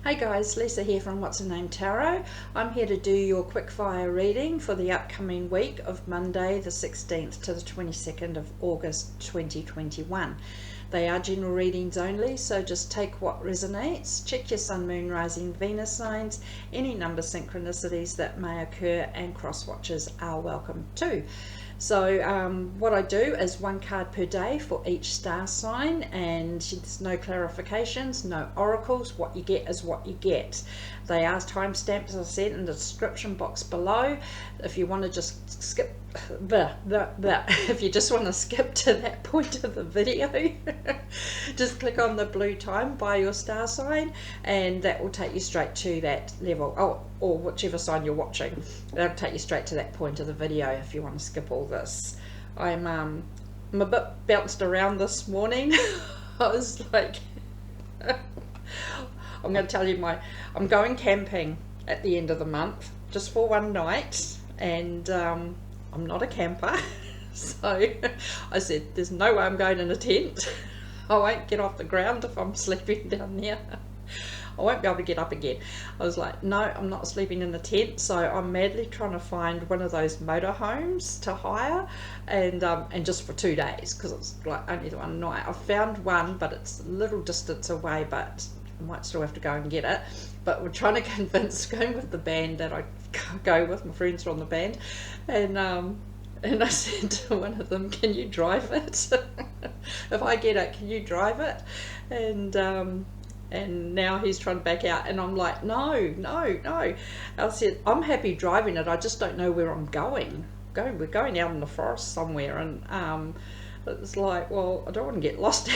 Hey guys, Lisa here from What's Her Name Tarot. I'm here to do your quickfire reading for the upcoming week of Monday the 16th to the 22nd of August 2021. They are general readings only, so just take what resonates, check your sun, moon, rising, Venus signs, any number synchronicities that may occur, and cross watches are welcome too. So what I do is one card per day for each star sign, and there's no clarifications, no oracles. What you get is what you get. They are timestamps, as I said, in the description box below. If you want to just skip if you just want to skip to that point of the video, just click on the blue time by your star sign, and that will take you straight to that level, or whichever sign you're watching. That'll take you straight to that point of the video if you want to skip all this. I'm a bit bounced around this morning. I was like I'm going to tell you I'm going camping at the end of the month just for one night, and I'm not a camper, so I said there's no way I'm going in a tent. I won't get off the ground if I'm sleeping down there. I won't be able to get up again. I was like, no, I'm not sleeping in a tent. So I'm madly trying to find one of those motorhomes to hire, and just for 2 days, because it's like only the one night. I've found one, but it's a little distance away, but I might still have to go and get it. But we're trying to convince, going with the band that I go with, my friends are on the band, and I said to one of them, can you drive it? If I get it, can you drive it? And now he's trying to back out, and I'm like, no. I said, I'm happy driving it, I just don't know where I'm going. We're going out in the forest somewhere, and it's like, well, I don't want to get lost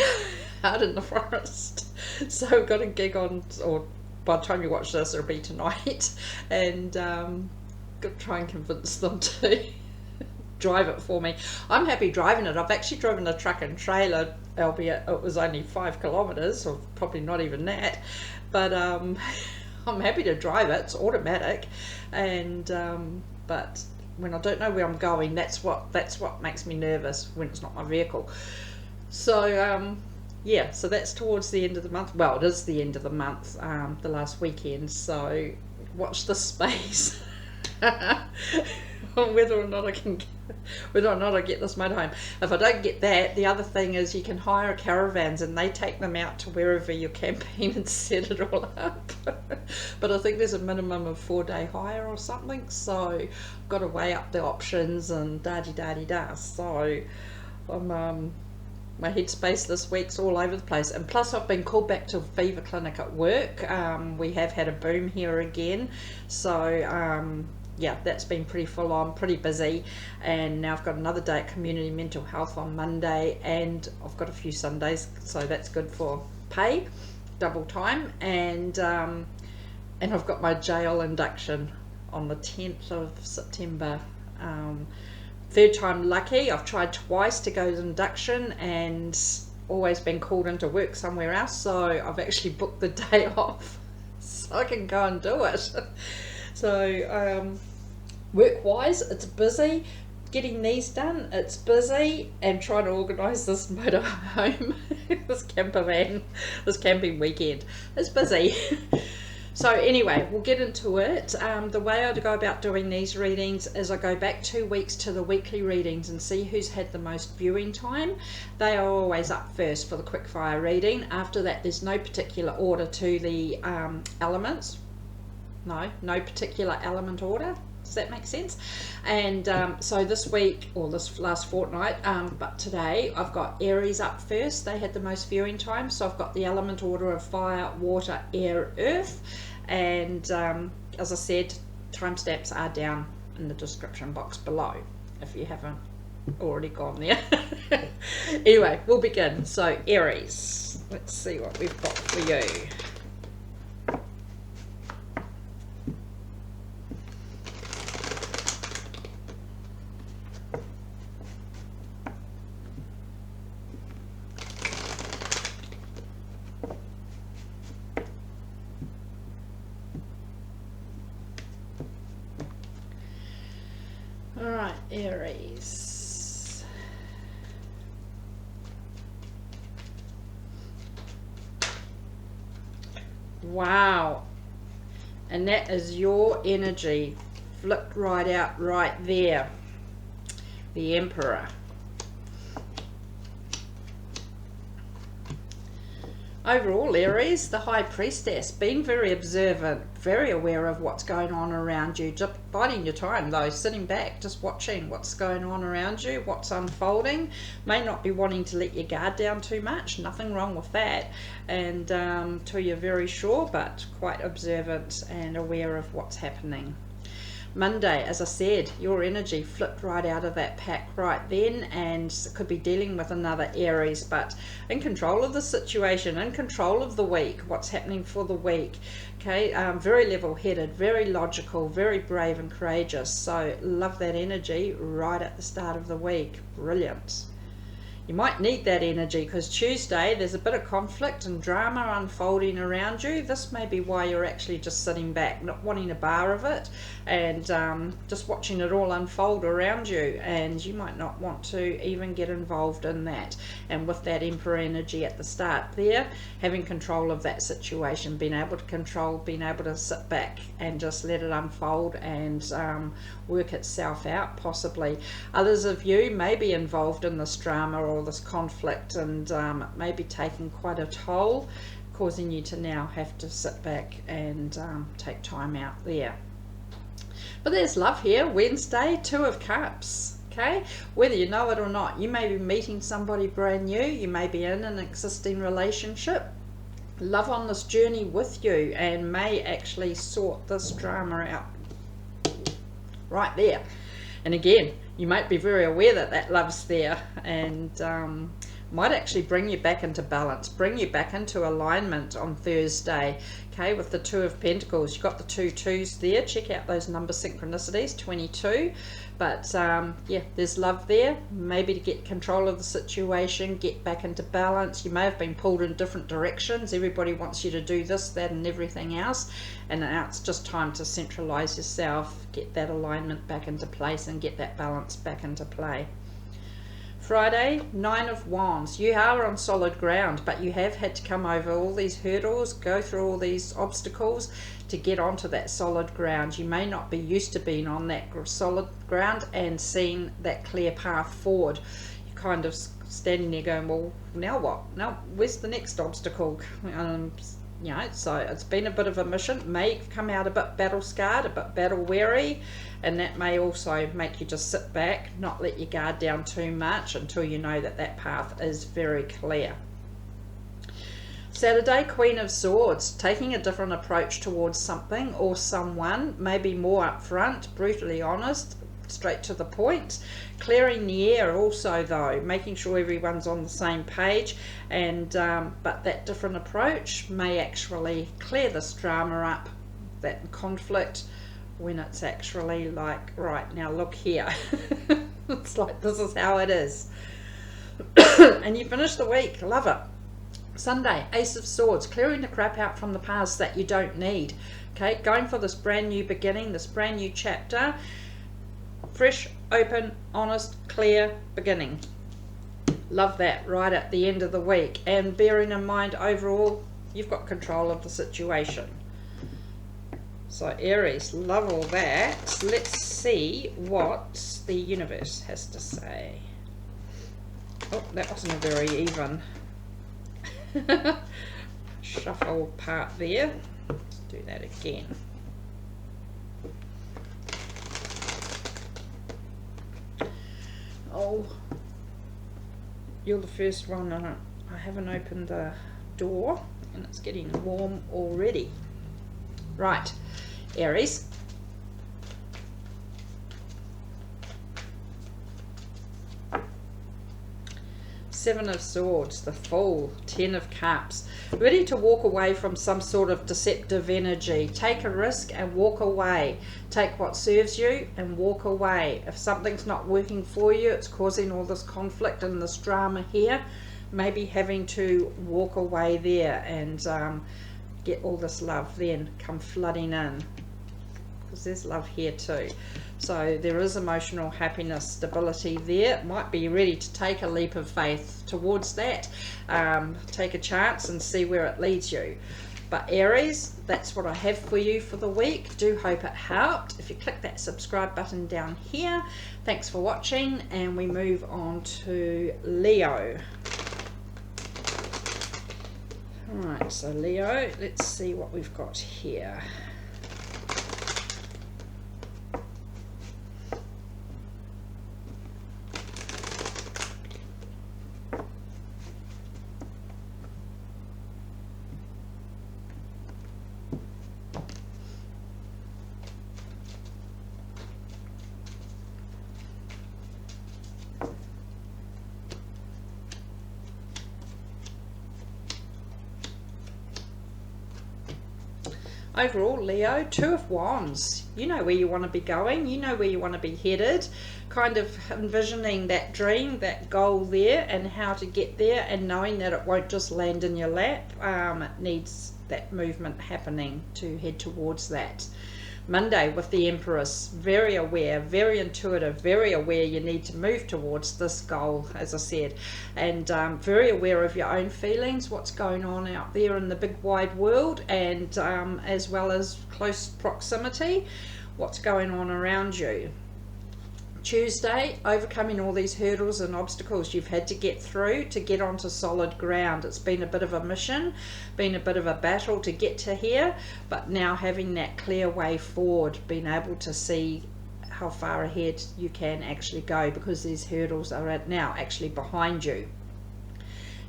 out in the forest. So I've got a gig on, or by the time you watch this, it'll be tonight, and got to try and convince them to drive it for me. I'm happy driving it. I've actually driven a truck and trailer, albeit it was only 5 kilometers, or probably not even that, but I'm happy to drive it. It's automatic, and but when I don't know where I'm going, that's what makes me nervous, when it's not my vehicle. So yeah, so that's towards the end of the month. Well, it is the end of the month, the last weekend, so watch this space. whether or not I get this motorhome. If I don't get that, the other thing is you can hire caravans, and they take them out to wherever you're camping and set it all up. But I think there's a minimum of 4-day hire or something, so I've got to weigh up the options and da-di-da-di-da. So I'm my headspace this week's all over the place, and plus I've been called back to fever clinic at work. We have had a boom here again, so yeah, that's been pretty full on, pretty busy, and now I've got another day at community mental health on Monday, and I've got a few Sundays, so that's good for pay, double time, and I've got my jail induction on the 10th of September. Third time lucky. I've tried twice to go to induction and always been called into work somewhere else, so I've actually booked the day off so I can go and do it. So work-wise, it's busy. Getting these done, it's busy, and trying to organise this motorhome, this camper van, this camping weekend. It's busy. So anyway, we'll get into it. The way I go about doing these readings is I go back 2 weeks to the weekly readings and see who's had the most viewing time. They are always up first for the quickfire reading. After that, there's no particular order to the elements. No particular element order. Does that make sense? And so this week, or this last fortnight, but today I've got Aries up first. They had the most viewing time, so I've got the element order of fire, water, air, earth, and as I said, timestamps are down in the description box below if you haven't already gone there. Anyway, we'll begin. So Aries, let's see what we've got for you. Alright, Aries. Wow. And that is your energy flipped right out right there. The Emperor. Overall, Aries, the High Priestess, being very observant, very aware of what's going on around you, just biding your time though, sitting back, just watching what's going on around you, what's unfolding. May not be wanting to let your guard down too much, nothing wrong with that, and till you're very sure, but quite observant and aware of what's happening. Monday, as I said, your energy flipped right out of that pack right then, and could be dealing with another Aries, but in control of the situation, in control of the week, what's happening for the week. Okay, very level-headed, very logical, very brave and courageous. So love that energy right at the start of the week. Brilliant. You might need that energy because Tuesday there's a bit of conflict and drama unfolding around you. This may be why you're actually just sitting back, not wanting a bar of it, and just watching it all unfold around you, and you might not want to even get involved in that. And with that Emperor energy at the start there, having control of that situation, being able to control, being able to sit back and just let it unfold and work itself out possibly. Others of you may be involved in this drama or this conflict, and it may be taking quite a toll, causing you to now have to sit back and take time out there. But there's love here. Wednesday, Two of Cups. Okay, whether you know it or not, you may be meeting somebody brand new, you may be in an existing relationship. Love on this journey with you and may actually sort this drama out right there. And again, you might be very aware that that love's there, and might actually bring you back into balance, bring you back into alignment on Thursday. Okay, with the Two of Pentacles, you've got the 2 2s there. Check out those number synchronicities, 22. But yeah, there's love there, maybe to get control of the situation, get back into balance. You may have been pulled in different directions. Everybody wants you to do this, that and everything else, and now it's just time to centralize yourself, get that alignment back into place and get that balance back into play. Friday, 9 of Wands. You are on solid ground, but you have had to come over all these hurdles, go through all these obstacles to get onto that solid ground. You may not be used to being on that solid ground and seeing that clear path forward. You're kind of standing there going, well, now what? Now, where's the next obstacle? You know, so it's been a bit of a mission. May come out a bit battle scarred, a bit battle weary, and that may also make you just sit back, not let your guard down too much until you know that that path is very clear. Saturday, Queen of Swords, taking a different approach towards something or someone, maybe more upfront, brutally honest, straight to the point. Clearing the air also though, making sure everyone's on the same page, and but that different approach may actually clear this drama up, that conflict, when it's actually like, right, now look here. It's like, this is how it is. And you finish the week, love it. Sunday, Ace of Swords, clearing the crap out from the past that you don't need. Okay, going for this brand new beginning, this brand new chapter. Fresh, open, honest, clear beginning. Love that right at the end of the week, and bearing in mind overall you've got control of the situation. So Aries, love all that. Let's see what the universe has to say. Oh, that wasn't a very even shuffle part there. Let's do that again. Oh, you're the first one, and I haven't opened the door and it's getting warm already. Right, Aries. Seven of Swords, the Fool, 10 of Cups. Ready to walk away from some sort of deceptive energy. Take a risk and walk away. Take what serves you and walk away. If something's not working for you, it's causing all this conflict and this drama here, maybe having to walk away there and get all this love then come flooding in, because there's love here too. So there is emotional happiness, stability there. Might be ready to take a leap of faith towards that. Take a chance and see where it leads you. But Aries, that's what I have for you for the week. Do hope it helped. If you click that subscribe button down here, thanks for watching, and we move on to Leo. Alright, so Leo, let's see what we've got here. Overall, Leo, Two of Wands. You know where you want to be going. You know where you want to be headed. Kind of envisioning that dream, that goal there, and how to get there, and knowing that it won't just land in your lap. It needs that movement happening to head towards that. Monday with the Empress, very aware, very intuitive, very aware you need to move towards this goal, as I said, and very aware of your own feelings, what's going on out there in the big wide world, and as well as close proximity, what's going on around you. Tuesday, overcoming all these hurdles and obstacles you've had to get through to get onto solid ground. It's been a bit of a mission, been a bit of a battle to get to here, but now having that clear way forward, being able to see how far ahead you can actually go, because these hurdles are now actually behind you.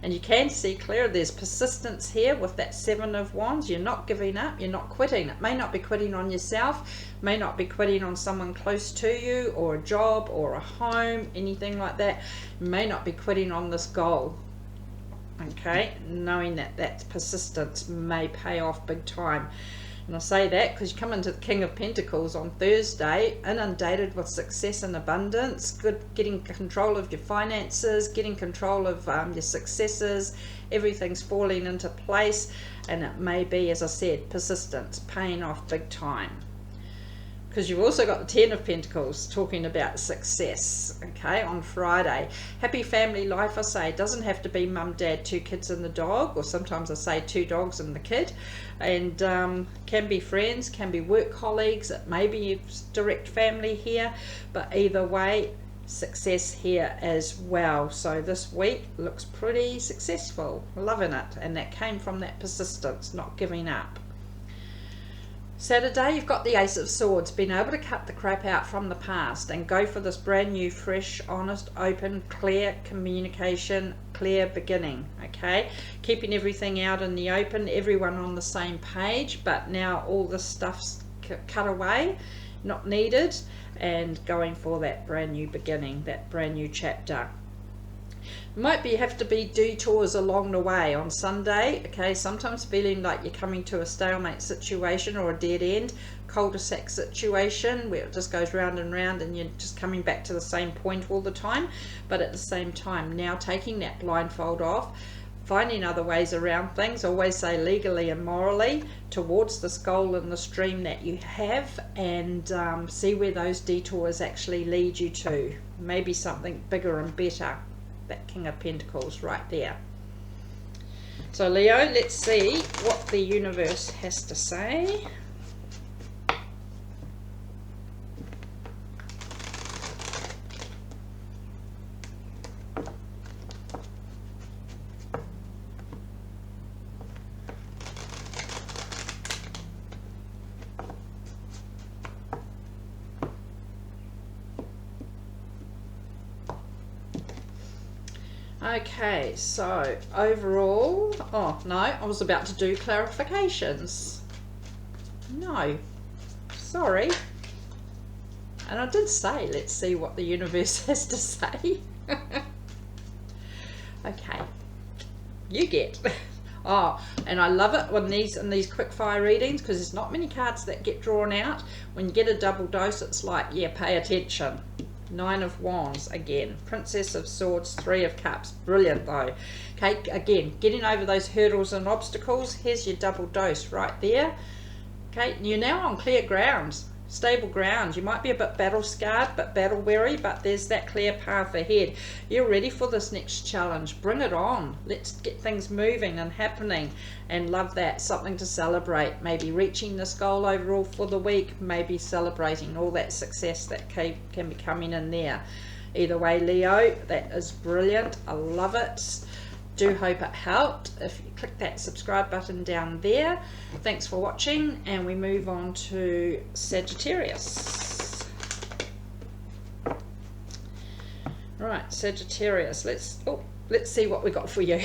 And you can see clear, there's persistence here with that Seven of Wands. You're not giving up, you're not quitting. It may not be quitting on yourself, may not be quitting on someone close to you, or a job, or a home, anything like that. You may not be quitting on this goal. Okay, knowing that that persistence may pay off big time. And I say that because you come into the King of Pentacles on Thursday, inundated with success and abundance, good, getting control of your finances, getting control of your successes, everything's falling into place, and it may be, as I said, persistence, paying off big time. Because you've also got the Ten of Pentacles talking about success, okay, on Friday. Happy family life, I say. It doesn't have to be mum, dad, 2 kids and the dog, or sometimes I say 2 dogs and the kid. And can be friends, can be work colleagues, it may be direct family here, but either way, success here as well. So this week looks pretty successful, loving it, and that came from that persistence, not giving up. Saturday, you've got the Ace of Swords, being able to cut the crap out from the past and go for this brand new, fresh, honest, open, clear communication, clear beginning, okay? Keeping everything out in the open, everyone on the same page, but now all this stuff's cut away, not needed, and going for that brand new beginning, that brand new chapter. Might have to be detours along the way on Sunday, okay? Sometimes feeling like you're coming to a stalemate situation or a dead end, cul-de-sac situation where it just goes round and round and you're just coming back to the same point all the time. But at the same time, now taking that blindfold off, finding other ways around things, always say legally and morally, towards this goal and this dream that you have, and see where those detours actually lead you to. Maybe something bigger and better. That King of Pentacles right there. So Leo, let's see what the universe has to say. Okay, so overall, oh no, I was about to do clarifications. No, sorry. And I did say, let's see what the universe has to say. Okay, you get. Oh, and I love it when in these quick fire readings, because there's not many cards that get drawn out. When you get a double dose, it's like, yeah, pay attention. 9 of Wands again, Princess of Swords, 3 of Cups, brilliant though. Okay, again, getting over those hurdles and obstacles. Here's your double dose right there. Okay, you're now on clear grounds. stable ground. You might be a bit battle scarred, but battle weary, but there's that clear path ahead. You're ready for this next challenge. Bring it on. Let's get things moving and happening, and love that. Something to celebrate. Maybe reaching this goal overall for the week, maybe celebrating all that success that can be coming in there. Either way, Leo, that is brilliant. I love it. Do hope it helped. If you click that subscribe button down there. Thanks for watching, and we move on to Sagittarius. Right, Sagittarius. Let's see what we got for you.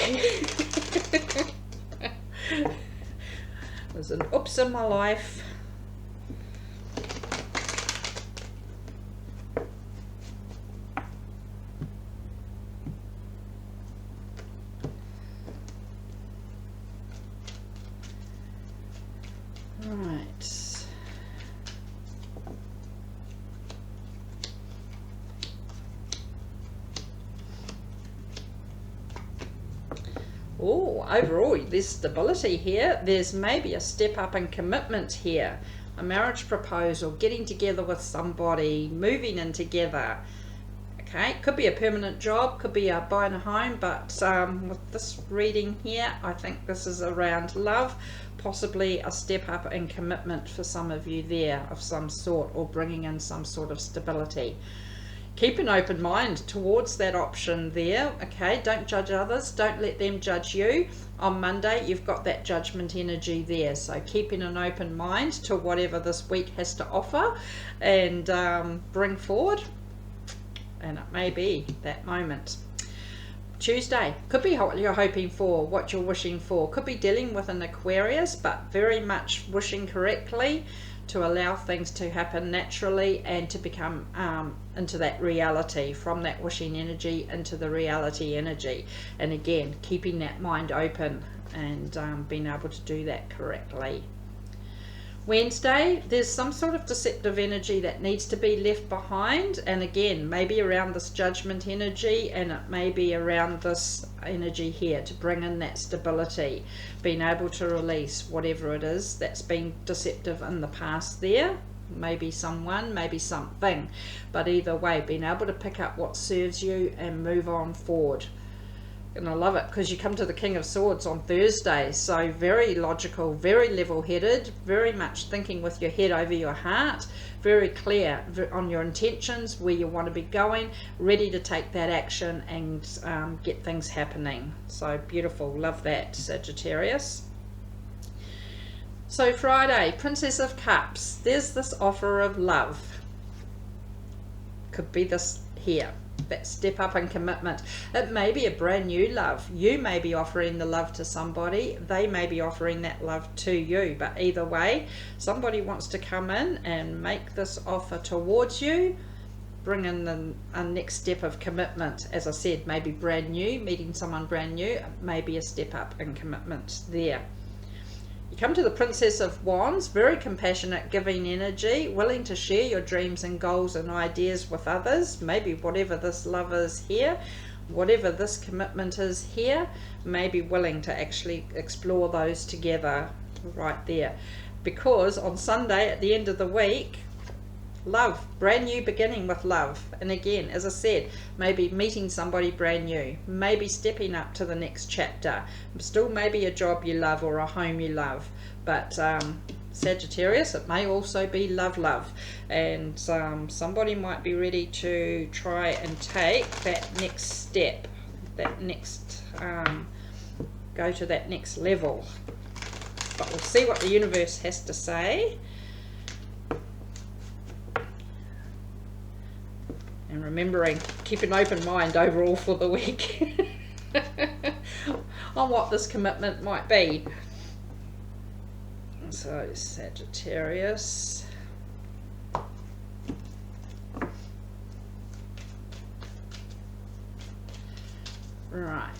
There's an oops in my life. Right. Oh, overall, there's stability here. There's maybe a step up in commitment here. A marriage proposal, getting together with somebody, moving in together. Okay, could be a permanent job, could be buying a home, but with this reading here, I think this is around love, possibly a step up in commitment for some of you there of some sort, or bringing in some sort of stability. Keep an open mind towards that option there. Okay, don't judge others, don't let them judge you. On Monday, you've got that judgment energy there, so keeping an open mind to whatever this week has to offer, and bring forward. And it may be that moment. Tuesday, could be what you're hoping for, what you're wishing for. Could be dealing with an Aquarius, but very much wishing correctly to allow things to happen naturally and to become into that reality, from that wishing energy into the reality energy. And again, keeping that mind open and being able to do that correctly. Wednesday, there's some sort of deceptive energy that needs to be left behind, and again, maybe around this judgment energy, and it may be around this energy here to bring in that stability, being able to release whatever it is that's been deceptive in the past there. Maybe someone, maybe something, but either way, being able to pick up what serves you and move on forward. And I love it because you come to the King of Swords on Thursday, so very logical, very level-headed, very much thinking with your head over your heart, very clear on your intentions, where you want to be going, ready to take that action and get things happening. So beautiful, love that, Sagittarius. So Friday, Princess of Cups, there's this offer of love. Could be this here. That step up in commitment. It may be a brand new love. You may be offering the love to somebody, they may be offering that love to you, but either way, somebody wants to come in and make this offer towards you, bring in a next step of commitment. As I said, maybe brand new, meeting someone brand new, maybe a step up in commitment there. You come to the Princess of Wands, very compassionate, giving energy, willing to share your dreams and goals and ideas with others. Maybe whatever this love is here, whatever this commitment is here, maybe willing to actually explore those together right there. Because on Sunday at the end of the week, love, brand new beginning with love. And again, as I said, maybe meeting somebody brand new, maybe stepping up to the next chapter, still maybe a job you love or a home you love, but Sagittarius, it may also be love, and somebody might be ready to try and take that next step, that next go to that next level. But we'll see what the universe has to say. And remembering, keep an open mind overall for the week on what this commitment might be. So Sagittarius. Right.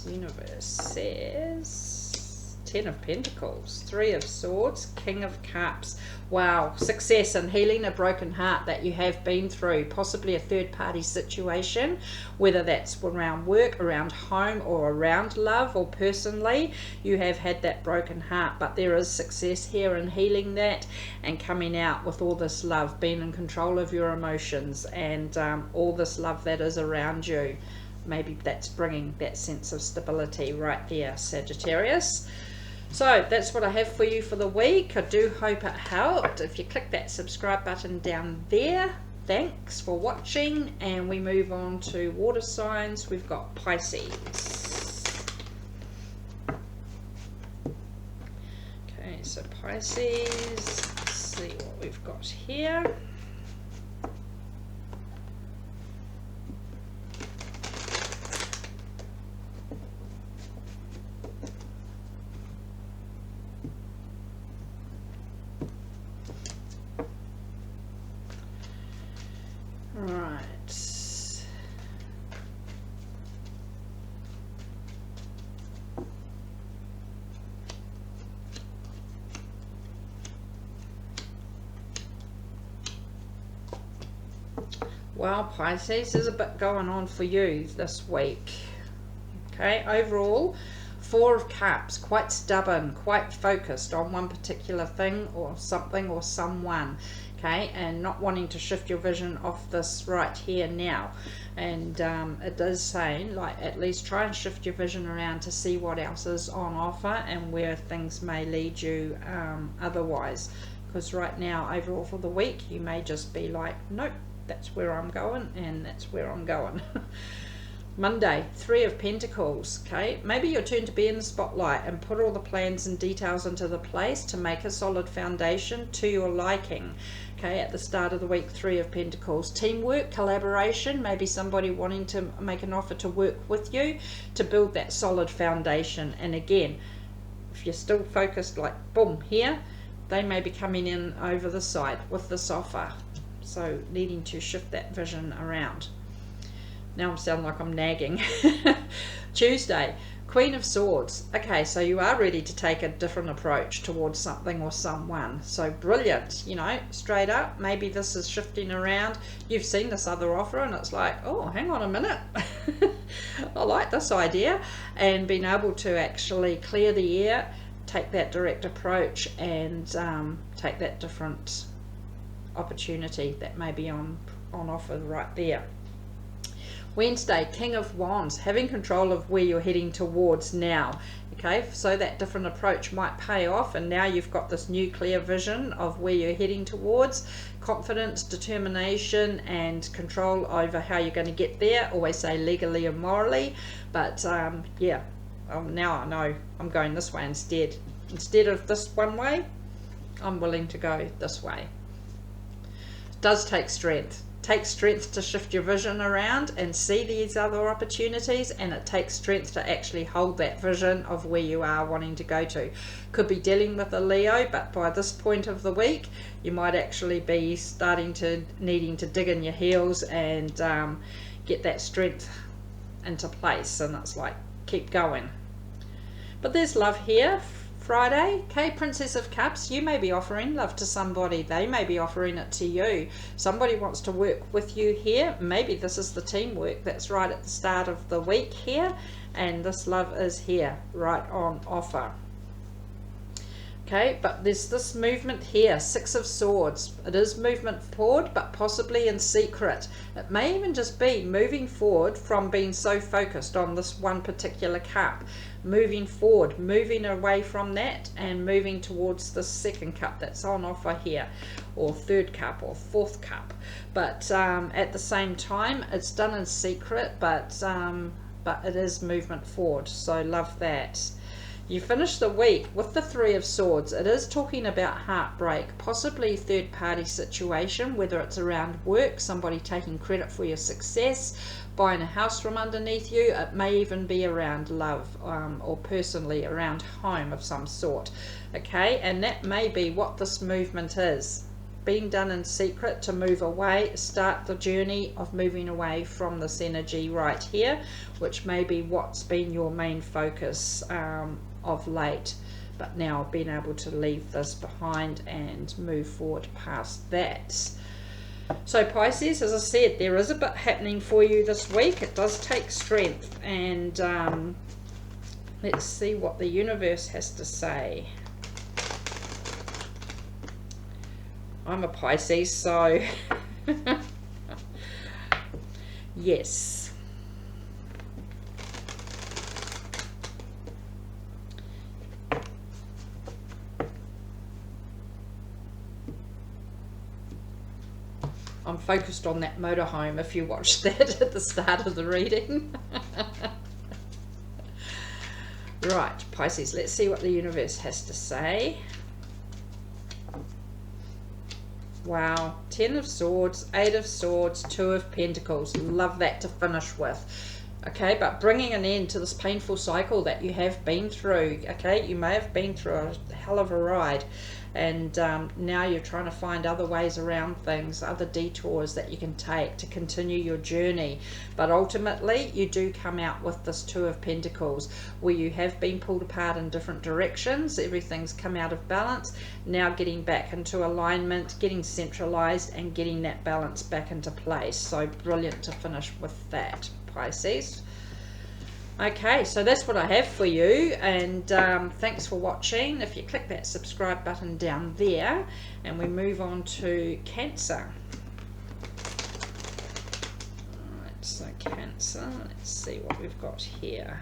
Universe says, Ten of Pentacles, Three of Swords, King of Cups. Wow, success and healing a broken heart that you have been through, possibly a third-party situation, whether that's around work, around home, or around love, or personally, you have had that broken heart, but there is success here in healing that and coming out with all this love, being in control of your emotions, and all this love that is around you. Maybe that's bringing that sense of stability right there, Sagittarius. So that's what I have for you for the week. I do hope it helped. If you click that subscribe button down there, thanks for watching. And we move on to water signs. We've got Pisces. Okay, so Pisces, let's see what we've got here. Well, Pisces, there's a bit going on for you this week. Okay, overall, Four of Cups, quite stubborn, quite focused on one particular thing or something or someone. Okay, and not wanting to shift your vision off this right here now. And it does say, like, at least try and shift your vision around to see what else is on offer and where things may lead you otherwise. Because right now, overall for the week, you may just be like, nope, that's where I'm going, and that's where I'm going. Monday, Three of Pentacles. Okay, maybe your turn to be in the spotlight and put all the plans and details into the place to make a solid foundation to your liking. Okay, at the start of the week, Three of Pentacles. Teamwork, collaboration, maybe somebody wanting to make an offer to work with you to build that solid foundation. And again, if you're still focused like boom here, they may be coming in over the side with this offer. So needing to shift that vision around. Now I'm sounding like I'm nagging. Tuesday, Queen of Swords. Okay, so you are ready to take a different approach towards something or someone. So brilliant, you know, straight up. Maybe this is shifting around. You've seen this other offer and it's like, oh, hang on a minute. I like this idea. And being able to actually clear the air, take that direct approach, and take that different opportunity that may be on offer right there. Wednesday, King of Wands, having control of where you're heading towards now. Okay, so that different approach might pay off, and now you've got this new clear vision of where you're heading towards. Confidence, determination, and control over how you're going to get there. Always say legally and morally, but yeah, now I know I'm going this way instead. Instead of this one way, I'm willing to go this way. Does take strength. Takes strength to shift your vision around and see these other opportunities, and it takes strength to actually hold that vision of where you are wanting to go to. Could be dealing with a Leo, but by this point of the week you might actually be starting to needing to dig in your heels and get that strength into place, and it's like keep going. But there's love here. Friday, okay, Princess of Cups, you may be offering love to somebody. They may be offering it to you. Somebody wants to work with you here. Maybe this is the teamwork that's right at the start of the week here, and this love is here, right on offer. Okay, but there's this movement here, Six of Swords. It is movement forward, but possibly in secret. It may even just be moving forward from being so focused on this one particular cup. Moving forward, moving away from that and moving towards the second cup that's on offer here, or third cup or fourth cup. But at the same time, it's done in secret, but it is movement forward, so love that. You finish the week with the Three of Swords. It is talking about heartbreak, possibly third party situation, whether it's around work, somebody taking credit for your success, buying a house from underneath you. It may even be around love, or personally around home of some sort. Okay, and that may be what this movement is. Being done in secret to move away, start the journey of moving away from this energy right here, which may be what's been your main focus of late. but now being able to leave this behind and move forward past that. So Pisces, as I said, there is a bit happening for you this week. It does take strength, and let's see what the universe has to say. I'm a Pisces, so yes. I'm focused on that motorhome if you watched that at the start of the reading. Right, Pisces, let's see what the universe has to say. Wow, 10 of Swords, 8 of Swords, 2 of Pentacles. Love that to finish with. Okay, but bringing an end to this painful cycle that you have been through. Okay, you may have been through a hell of a ride, and now you're trying to find other ways around things, other detours that you can take to continue your journey. But ultimately you do come out with this 2 of Pentacles, where you have been pulled apart in different directions. Everything's come out of balance, now getting back into alignment, getting centralized, and getting that balance back into place. So brilliant to finish with that, Pisces. Okay, so that's what I have for you, and thanks for watching. If you click that subscribe button down there, and we move on to Cancer. Alright, so Cancer, let's see what we've got here.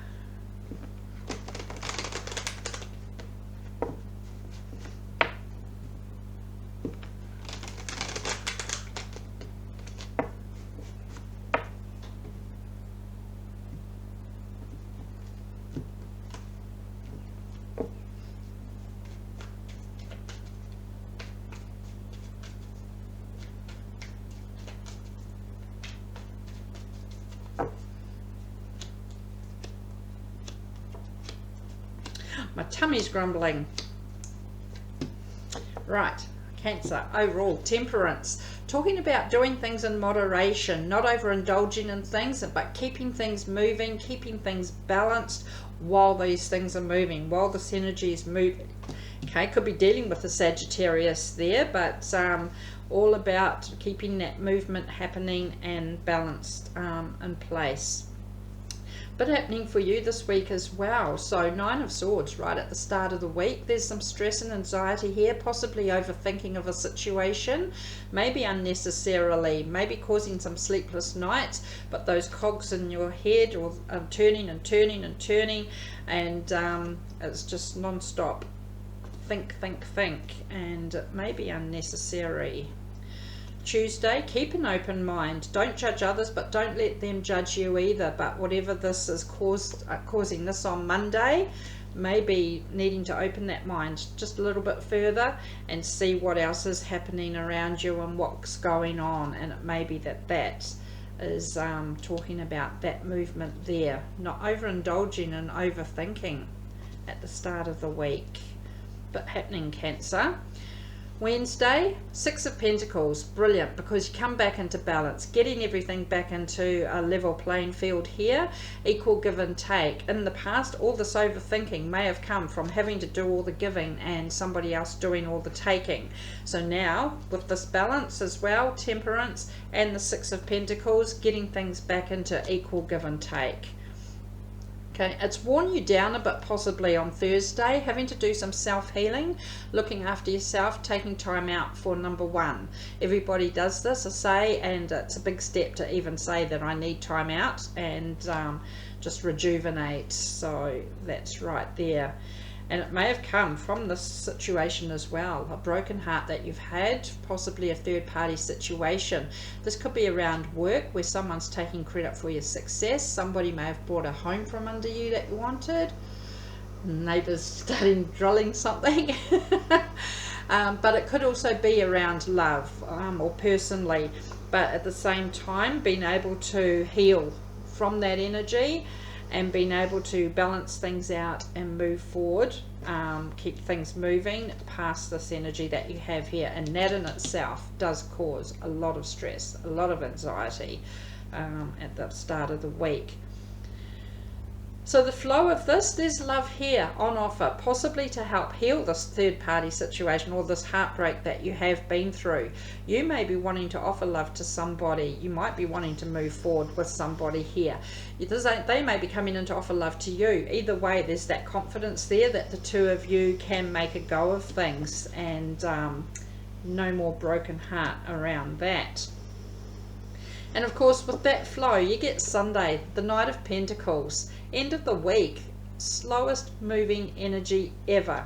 My tummy's grumbling. Right, Cancer, overall, Temperance. Talking about doing things in moderation, not overindulging in things, but keeping things moving, keeping things balanced while these things are moving, while this energy is moving. Okay, could be dealing with the Sagittarius there, but all about keeping that movement happening and balanced in place. But happening for you this week as well. So 9 of Swords right at the start of the week. There's some stress and anxiety here, possibly overthinking of a situation, maybe unnecessarily, maybe causing some sleepless nights, but those cogs in your head are turning and turning and turning, and it's just non-stop think, and it may be unnecessary. Tuesday, keep an open mind. Don't judge others, but don't let them judge you either. But whatever this is causing this on Monday, maybe needing to open that mind just a little bit further and see what else is happening around you and what's going on. And it may be that is talking about that movement there, not overindulging and overthinking at the start of the week. But happening, Cancer. Wednesday, 6 of Pentacles, brilliant, because you come back into balance, getting everything back into a level playing field here, equal give and take. In the past, all this overthinking may have come from having to do all the giving and somebody else doing all the taking. So now, with this balance as well, Temperance and the 6 of Pentacles, getting things back into equal give and take. Okay, it's worn you down a bit possibly on Thursday, having to do some self-healing, looking after yourself, taking time out for number 1. Everybody does this, I say, and it's a big step to even say that I need time out and just rejuvenate. So that's right there. And it may have come from this situation as well, a broken heart that you've had, possibly a third-party situation. This could be around work where someone's taking credit for your success. Somebody may have bought a home from under you that you wanted. Neighbours starting drilling something. But it could also be around love or personally. But at the same time, being able to heal from that energy and being able to balance things out and move forward, keep things moving past this energy that you have here. And that in itself does cause a lot of stress, a lot of anxiety at the start of the week. So the flow of this, there's love here on offer, possibly to help heal this third party situation or this heartbreak that you have been through. You may be wanting to offer love to somebody. You might be wanting to move forward with somebody here. They may be coming in to offer love to you. Either way, there's that confidence there that the two of you can make a go of things, and no more broken heart around that. And of course, with that flow, you get Sunday, the Knight of Pentacles. End of the week, slowest moving energy ever.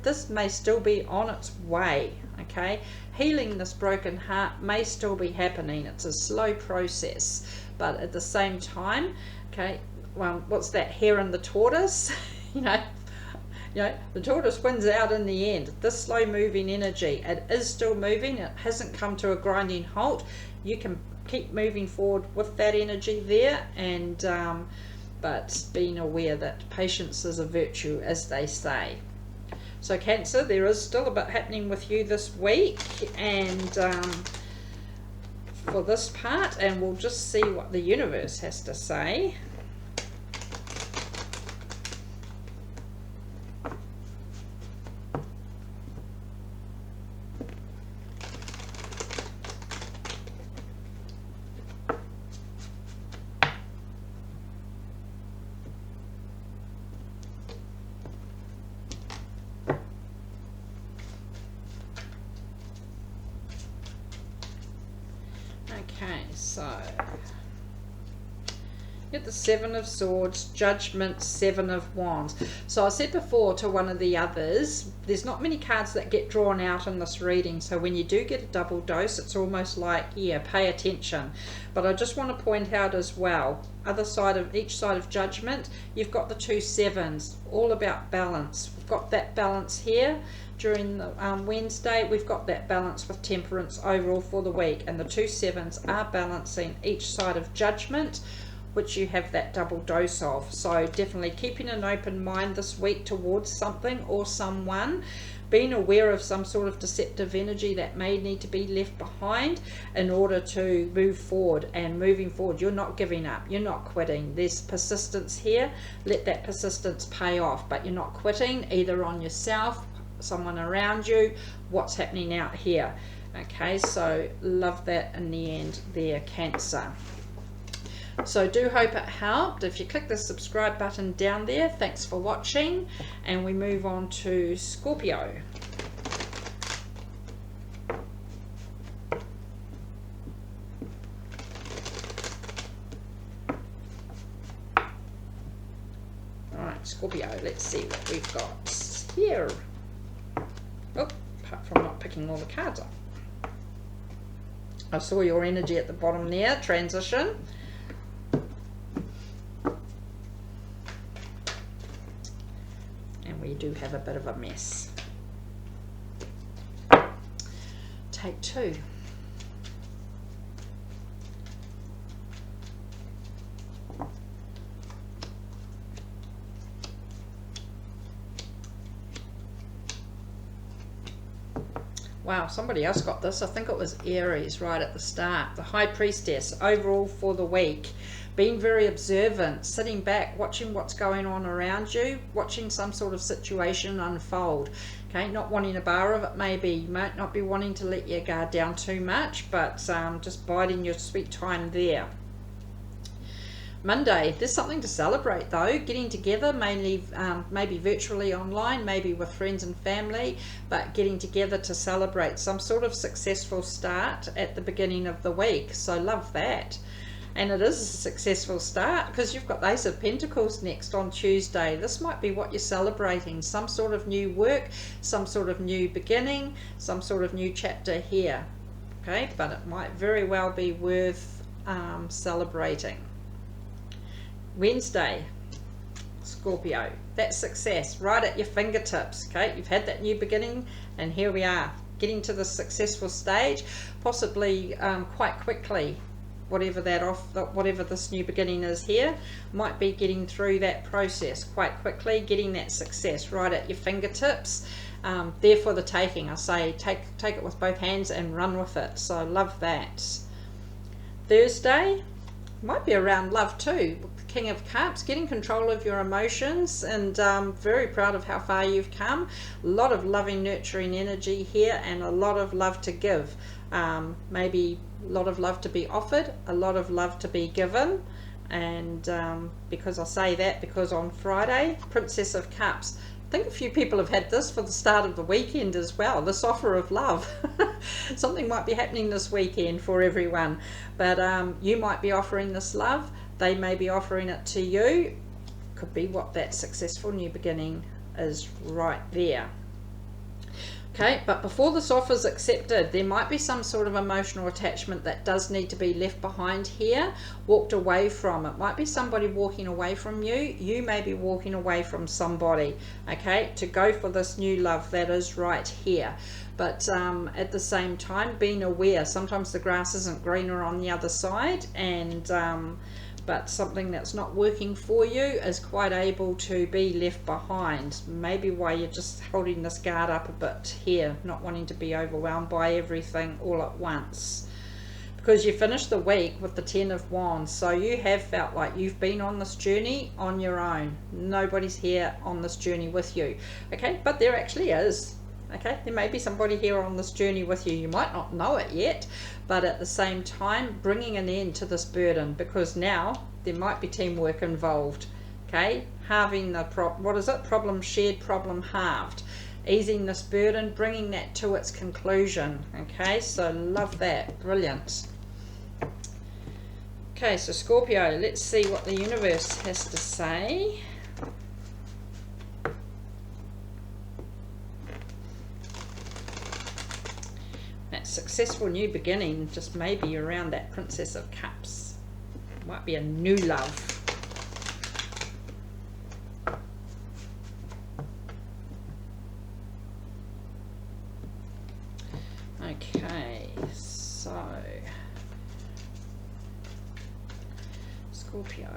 This may still be on its way, okay? Healing this broken heart may still be happening. It's a slow process, but at the same time, okay, well, what's that, hare and the tortoise? you know, the tortoise wins out in the end. This slow moving energy, it is still moving. It hasn't come to a grinding halt. You can keep moving forward with that energy there, and but being aware that patience is a virtue, as they say. So Cancer, there is still a bit happening with you this week, and for this part, and we'll just see what the universe has to say. Okay, so get the Seven of Swords, Judgment, Seven of Wands. So I said before to one of the others, there's not many cards that get drawn out in this reading, so when you do get a double dose, it's almost like, yeah, pay attention. But I just want to point out as well, each side of Judgment, you've got the two sevens, all about balance. We've got that balance here during the Wednesday. We've got that balance with Temperance overall for the week, and the two sevens are balancing each side of Judgment, which you have that double dose of. So definitely keeping an open mind this week towards something or someone, being aware of some sort of deceptive energy that may need to be left behind in order to move forward. And moving forward, you're not giving up, you're not quitting. There's persistence here. Let that persistence pay off, but you're not quitting, either on yourself, someone around you, what's happening out here. Okay, so love that in the end there, Cancer. So do hope it helped. If you click the subscribe button down there, thanks for watching, and we move on to Scorpio. Alright, Scorpio, let's see what we've got here. Oh, apart from not picking all the cards up. I saw your energy at the bottom there, transition. We do have a bit of a mess. Take two. Wow, somebody else got this. I think it was Aries right at the start. The High Priestess overall for the week. Being very observant, sitting back, watching what's going on around you, watching some sort of situation unfold. Okay, not wanting a bar of it maybe. You might not be wanting to let your guard down too much, but just biding your sweet time there. Monday, there's something to celebrate though. Getting together, mainly maybe virtually online, maybe with friends and family, but getting together to celebrate some sort of successful start at the beginning of the week. So love that. And it is a successful start because you've got the Ace of Pentacles next on Tuesday. This might be what you're celebrating, some sort of new work, some sort of new beginning, some sort of new chapter here. Okay, but it might very well be worth celebrating. Wednesday, Scorpio, that success right at your fingertips. Okay, you've had that new beginning, and here we are getting to the successful stage, possibly quite quickly. Whatever this new beginning is here, might be getting through that process quite quickly, getting that success right at your fingertips. There for the taking. I say take it with both hands and run with it. So love that. Thursday, might be around love too. The King of Cups, getting control of your emotions, and very proud of how far you've come. A lot of loving, nurturing energy here, and a lot of love to give. Maybe a lot of love to be offered, a lot of love to be given. And because I say that, because on Friday, Princess of Cups, I think a few people have had this for the start of the weekend as well, this offer of love. Something might be happening this weekend for everyone, but you might be offering this love, they may be offering it to you. Could be what that successful new beginning is right there. Okay, but before this offer is accepted, there might be some sort of emotional attachment that does need to be left behind here, walked away from. It might be somebody walking away from you. You may be walking away from somebody, okay, to go for this new love that is right here. But at the same time, being aware, sometimes the grass isn't greener on the other side, and but something that's not working for you is quite able to be left behind. Maybe why you're just holding this guard up a bit here, not wanting to be overwhelmed by everything all at once. Because you finished the week with the 10 of Wands, so you have felt like you've been on this journey on your own. Nobody's here on this journey with you. Okay, but there actually is. Okay, there may be somebody here on this journey with you. You might not know it yet, but at the same time, bringing an end to this burden, because now there might be teamwork involved. Okay, halving the problem shared, problem halved, easing this burden, bringing that to its conclusion. Okay, so love that, brilliant. Okay, so Scorpio, let's see what the universe has to say. Successful new beginning, just maybe around that Princess of Cups. Might be a new love. Okay, so Scorpio.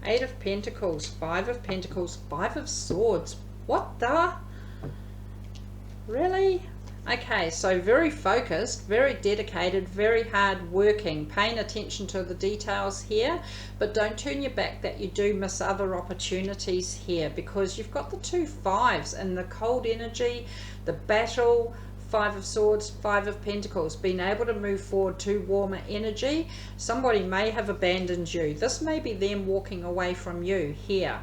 8 of Pentacles, 5 of Pentacles, 5 of Swords. What the? Really? Okay, so very focused, very dedicated, very hard working, paying attention to the details here, but don't turn your back that you do miss other opportunities here, because you've got the 2 5s and the cold energy, the battle, 5 of Swords, 5 of Pentacles, being able to move forward to warmer energy. Somebody may have abandoned you. This may be them walking away from you here.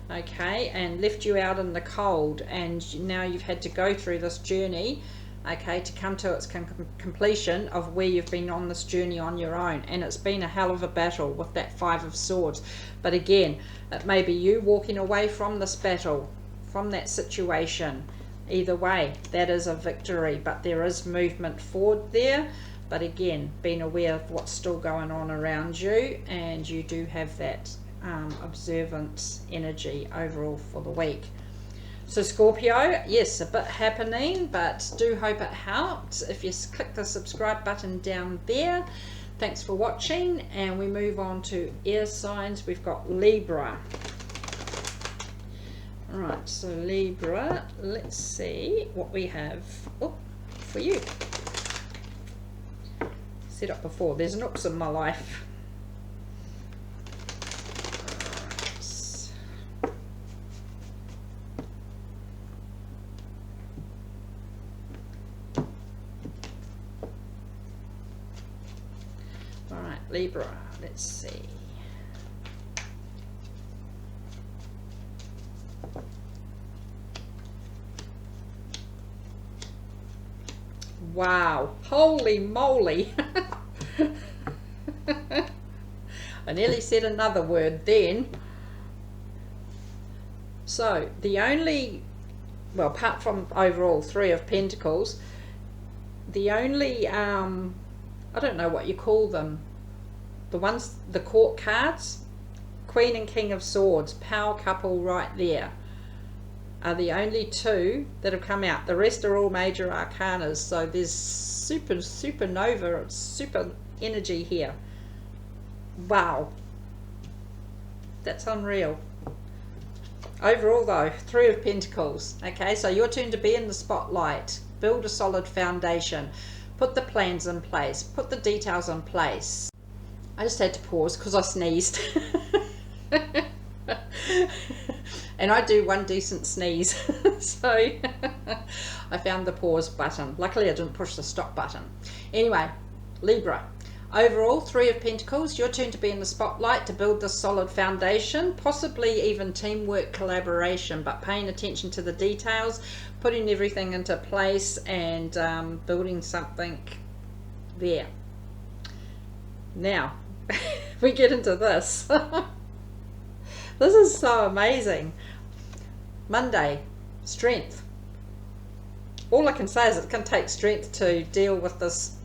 Okay, and left you out in the cold, and now you've had to go through this journey, okay, to come to its completion of where you've been on this journey on your own. And it's been a hell of a battle with that 5 of Swords. But again, it may be you walking away from this battle, from that situation. Either way, that is a victory, but there is movement forward there. But again, being aware of what's still going on around you, and you do have that observant energy overall for the week. So Scorpio, yes, a bit happening, but do hope it helped. If you click the subscribe button down there, thanks for watching, and we move on to air signs. We've got Libra. All right, so Libra, let's see what we have for you. Said it before, there's nooks in my life. Libra, let's see. Wow, holy moly. I nearly said another word then. So the only, well, apart from overall 3 of Pentacles, the only I don't know what you call them, the ones, the court cards, Queen and King of Swords, power couple right there, are the only 2 that have come out. The rest are all major arcanas, so there's supernova, super energy here. Wow, that's unreal. Overall though, 3 of Pentacles. Okay, so your turn to be in the spotlight, build a solid foundation, Put the plans in place, put the details in place. I just had to pause because I sneezed. And I do one decent sneeze. So I found the pause button. Luckily I didn't push the stop button. Anyway, Libra. Overall, 3 of Pentacles, your turn to be in the spotlight to build this solid foundation, possibly even teamwork, collaboration, but paying attention to the details, putting everything into place and building something there. Now, we get into this. This is so amazing. Monday, strength. All I can say is it can take strength to deal with this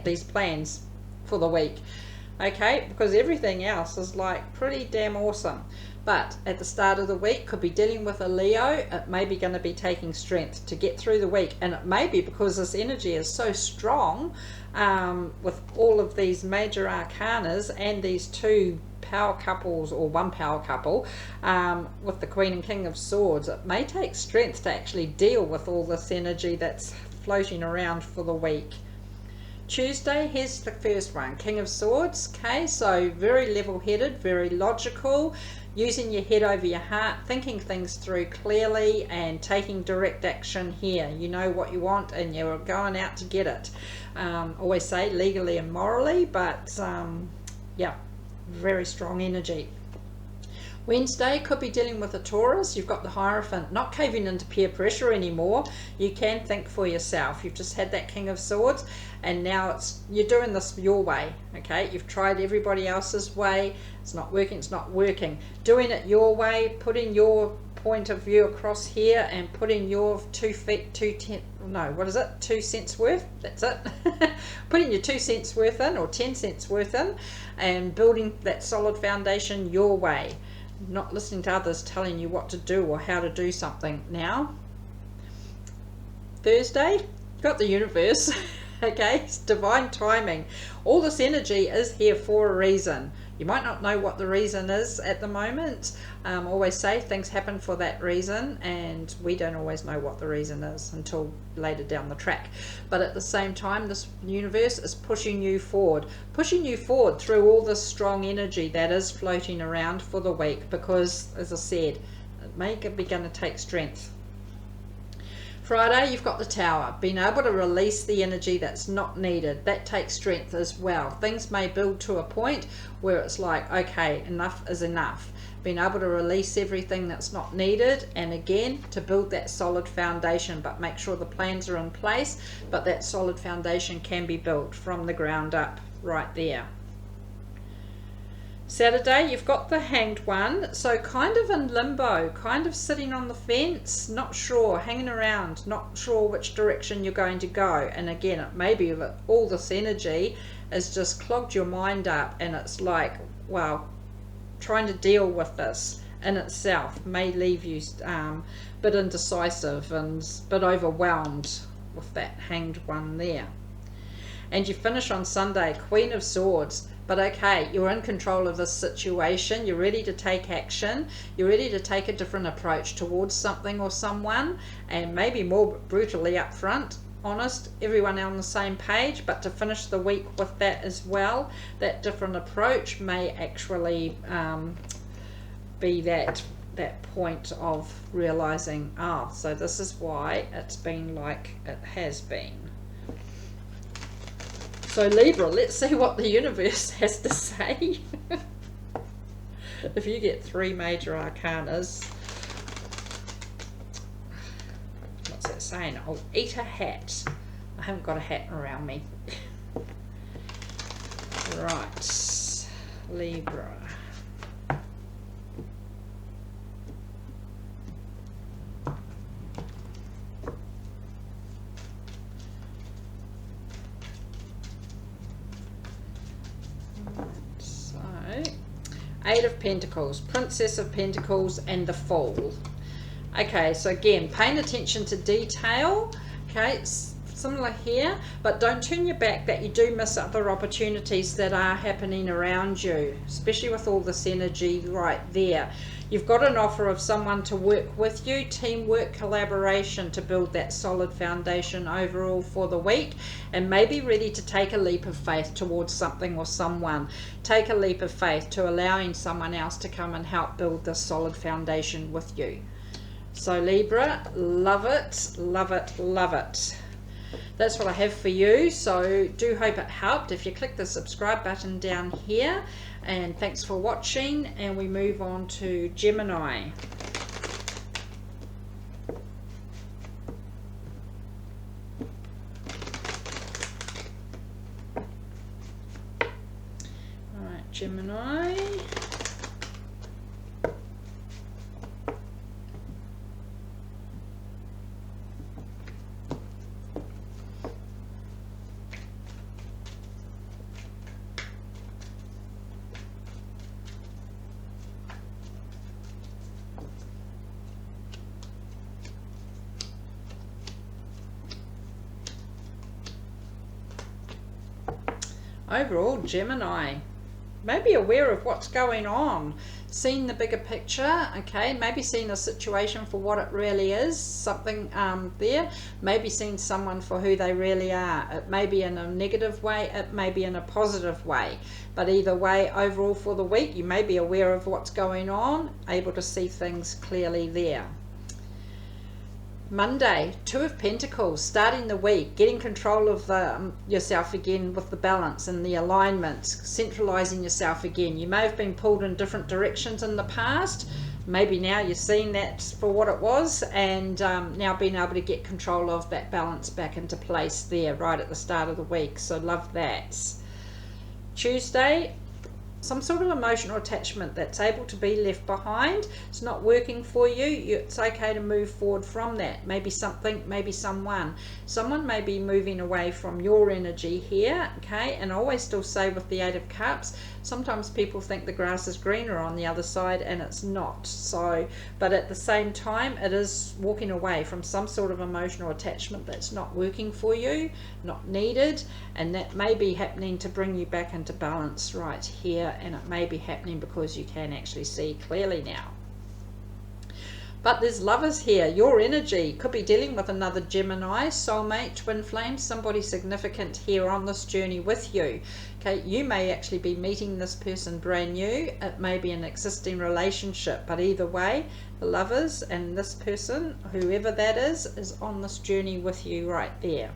these plans for the week, okay, because everything else is like pretty damn awesome. But at the start of the week, could be dealing with a Leo. It may be going to be taking strength to get through the week, and it may be because this energy is so strong with all of these major arcanas and these 2 power couples, or 1 power couple with the Queen and King of Swords. It may take strength to actually deal with all this energy that's floating around for the week. Tuesday, here's the first one, King of Swords. Okay, so very level-headed, very logical, using your head over your heart, thinking things through clearly and taking direct action here. You know what you want and you're going out to get it. Always say legally and morally, but yeah, very strong energy. Wednesday, could be dealing with a Taurus. You've got the Hierophant, not caving into peer pressure anymore. You can think for yourself. You've just had that King of Swords, and now you're doing this your way, okay? You've tried everybody else's way. It's not working, it's not working. Doing it your way, putting your point of view across here and putting your 2 cents worth, that's it. Putting your 2 cents worth in, or 10 cents worth in, and building that solid foundation your way. Not listening to others telling you what to do or how to do something. Now, Thursday, got the universe. Okay, it's divine timing. All this energy is here for a reason. You might not know what the reason is at the moment. Always say things happen for that reason, and we don't always know what the reason is until later down the track. But at the same time, this universe is pushing you forward through all this strong energy that is floating around for the week, because, as I said, it may be going to take strength. Friday, you've got the Tower, being able to release the energy that's not needed. That takes strength as well. Things may build to a point where it's like, okay, enough is enough. Being able to release everything that's not needed, and again, to build that solid foundation, but make sure the plans are in place, but that solid foundation can be built from the ground up right there. Saturday, you've got the Hanged One, so kind of in limbo, kind of sitting on the fence, not sure, hanging around, not sure which direction you're going to go. And again, it may be that all this energy has just clogged your mind up, and it's like, well, trying to deal with this in itself may leave you a bit indecisive and a bit overwhelmed with that Hanged One there. And you finish on Sunday, Queen of Swords. But okay, you're in control of this situation, you're ready to take action, you're ready to take a different approach towards something or someone, and maybe more brutally up front, honest, everyone on the same page. But to finish the week with that as well, that different approach may actually be that point of realizing, so this is why it's been like it has been. So Libra, let's see what the universe has to say. If you get 3 major arcanas, what's that saying? I'll eat a hat. I haven't got a hat around me. Right, Libra. Eight of Pentacles, Princess of Pentacles, and the Fool. Okay, so again, paying attention to detail. Okay, similar here, but don't turn your back that you do miss other opportunities that are happening around you, especially with all this energy right there. You've got an offer of someone to work with you, teamwork, collaboration to build that solid foundation overall for the week, and maybe ready to take a leap of faith towards something or someone. Take a leap of faith to allowing someone else to come and help build this solid foundation with you. So Libra, love it, love it, love it. That's what I have for you, so do hope it helped. If you click the subscribe button down here, and thanks for watching, and we move on to Gemini. All right, Gemini. Overall, Gemini, maybe aware of what's going on, seeing the bigger picture, okay, maybe seeing a situation for what it really is, something there, maybe seeing someone for who they really are. It may be in a negative way, it may be in a positive way, but either way, overall for the week, you may be aware of what's going on, able to see things clearly there. Monday, Two of Pentacles, starting the week, getting control of yourself again with the balance and the alignments, centralizing yourself again. You may have been pulled in different directions in the past. Maybe now you're seeing that for what it was, and now being able to get control of that balance back into place there right at the start of the week. So love that. Tuesday, some sort of emotional attachment that's able to be left behind. It's not working for you. It's okay to move forward from that. Maybe something, maybe someone may be moving away from your energy here, okay? And I always still say with the Eight of Cups, sometimes people think the grass is greener on the other side, and it's not. So, but at the same time, it is walking away from some sort of emotional attachment that's not working for you, not needed, and that may be happening to bring you back into balance right here, and it may be happening because you can actually see clearly now. But there's lovers here. Your energy could be dealing with another Gemini, soulmate, twin flame, somebody significant here on this journey with you. Okay, you may actually be meeting this person brand new. It may be an existing relationship, but either way, the lovers and this person, whoever that is on this journey with you right there.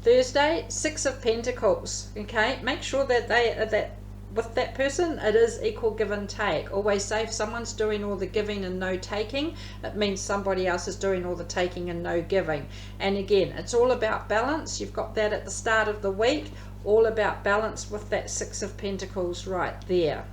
Thursday, Six of Pentacles. Okay, make sure that with that person, it is equal give and take. Always say if someone's doing all the giving and no taking, it means somebody else is doing all the taking and no giving. And again, it's all about balance. You've got that at the start of the week, all about balance with that Six of Pentacles right there.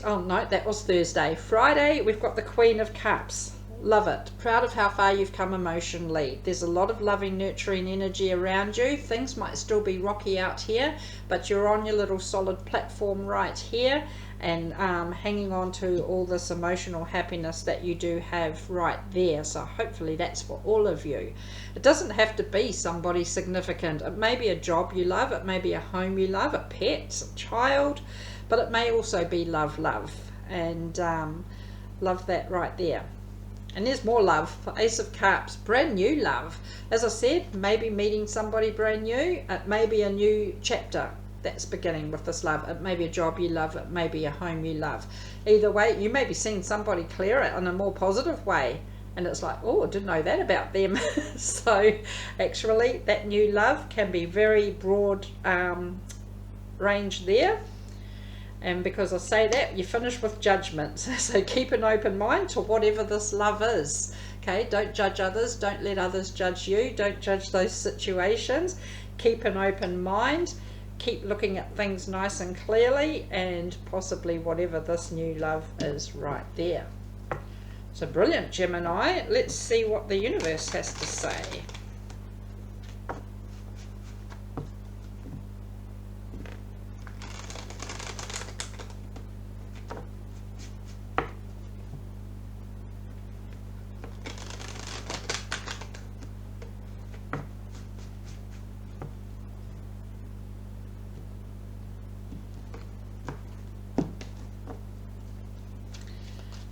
Oh no, that was Thursday. Friday, we've got the Queen of Cups. Love it. Proud of how far you've come emotionally. There's a lot of loving, nurturing energy around you. Things might still be rocky out here, but you're on your little solid platform right here, and hanging on to all this emotional happiness that you do have right there. So hopefully that's for all of you. It doesn't have to be somebody significant. It may be a job you love, it may be a home you love, a pet, a child, but it may also be love, and love that right there. And there's more love for Ace of Cups, brand new love. As I said, maybe meeting somebody brand new. It may be a new chapter that's beginning with this love. It may be a job you love. It may be a home you love. Either way, you may be seeing somebody clearer in a more positive way. And it's like, oh, I didn't know that about them. So actually, that new love can be very broad range there. And because I say that, you finish with judgment. So keep an open mind to whatever this love is. Okay, don't judge others. Don't let others judge you. Don't judge those situations. Keep an open mind. Keep looking at things nice and clearly, and possibly whatever this new love is right there. So brilliant, Gemini. Let's see what the universe has to say.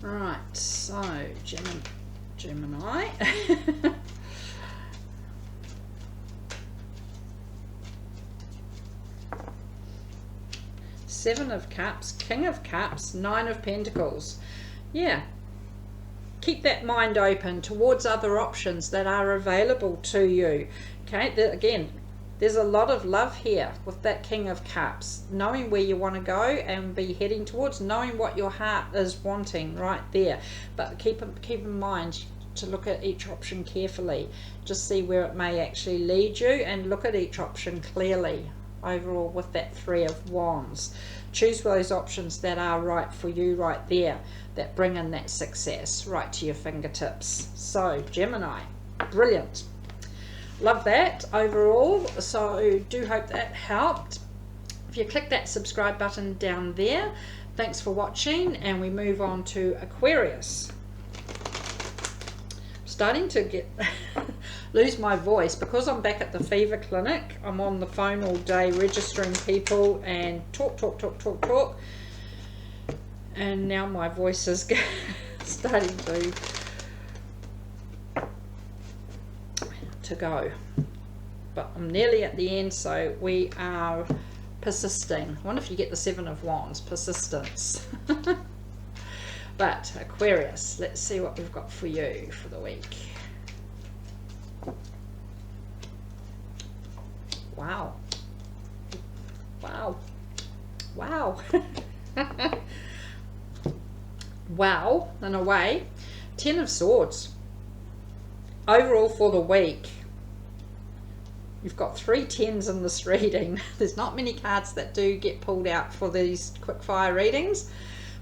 Right, so Gemini. Seven of Cups, King of Cups, Nine of Pentacles. Yeah, keep that mind open towards other options that are available to you. Okay, again, there's a lot of love here with that King of Cups, knowing where you want to go and be heading towards, knowing what your heart is wanting right there. But keep in mind to look at each option carefully, just see where it may actually lead you, and look at each option clearly overall with that Three of Wands. Choose those options that are right for you right there, that bring in that success right to your fingertips. So Gemini, brilliant. Love that overall. So do hope that helped. If you click that subscribe button down there, thanks for watching, and we move on to Aquarius. Starting to get lose my voice because I'm back at the fever clinic. I'm on the phone all day registering people and talk, and now my voice is starting to go, but I'm nearly at the end, so we are persisting. I wonder if you get the Seven of Wands, persistence. But Aquarius, let's see what we've got for you for the week. Wow. Wow. Wow. Wow, in a way. Ten of Swords. Overall for the week, you've got 3 tens in this reading. There's not many cards that do get pulled out for these quick fire readings,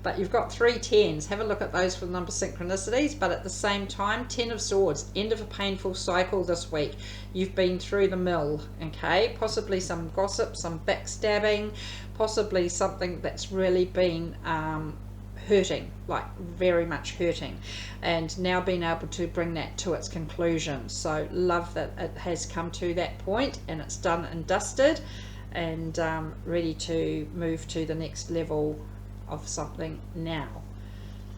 but you've got 3 tens. Have a look at those for the number synchronicities. But at the same time, Ten of Swords, end of a painful cycle this week. You've been through the mill, okay? Possibly some gossip, some backstabbing, possibly something that's really been hurting, like very much hurting, and now being able to bring that to its conclusion. So love that it has come to that point and it's done and dusted, and ready to move to the next level of something now.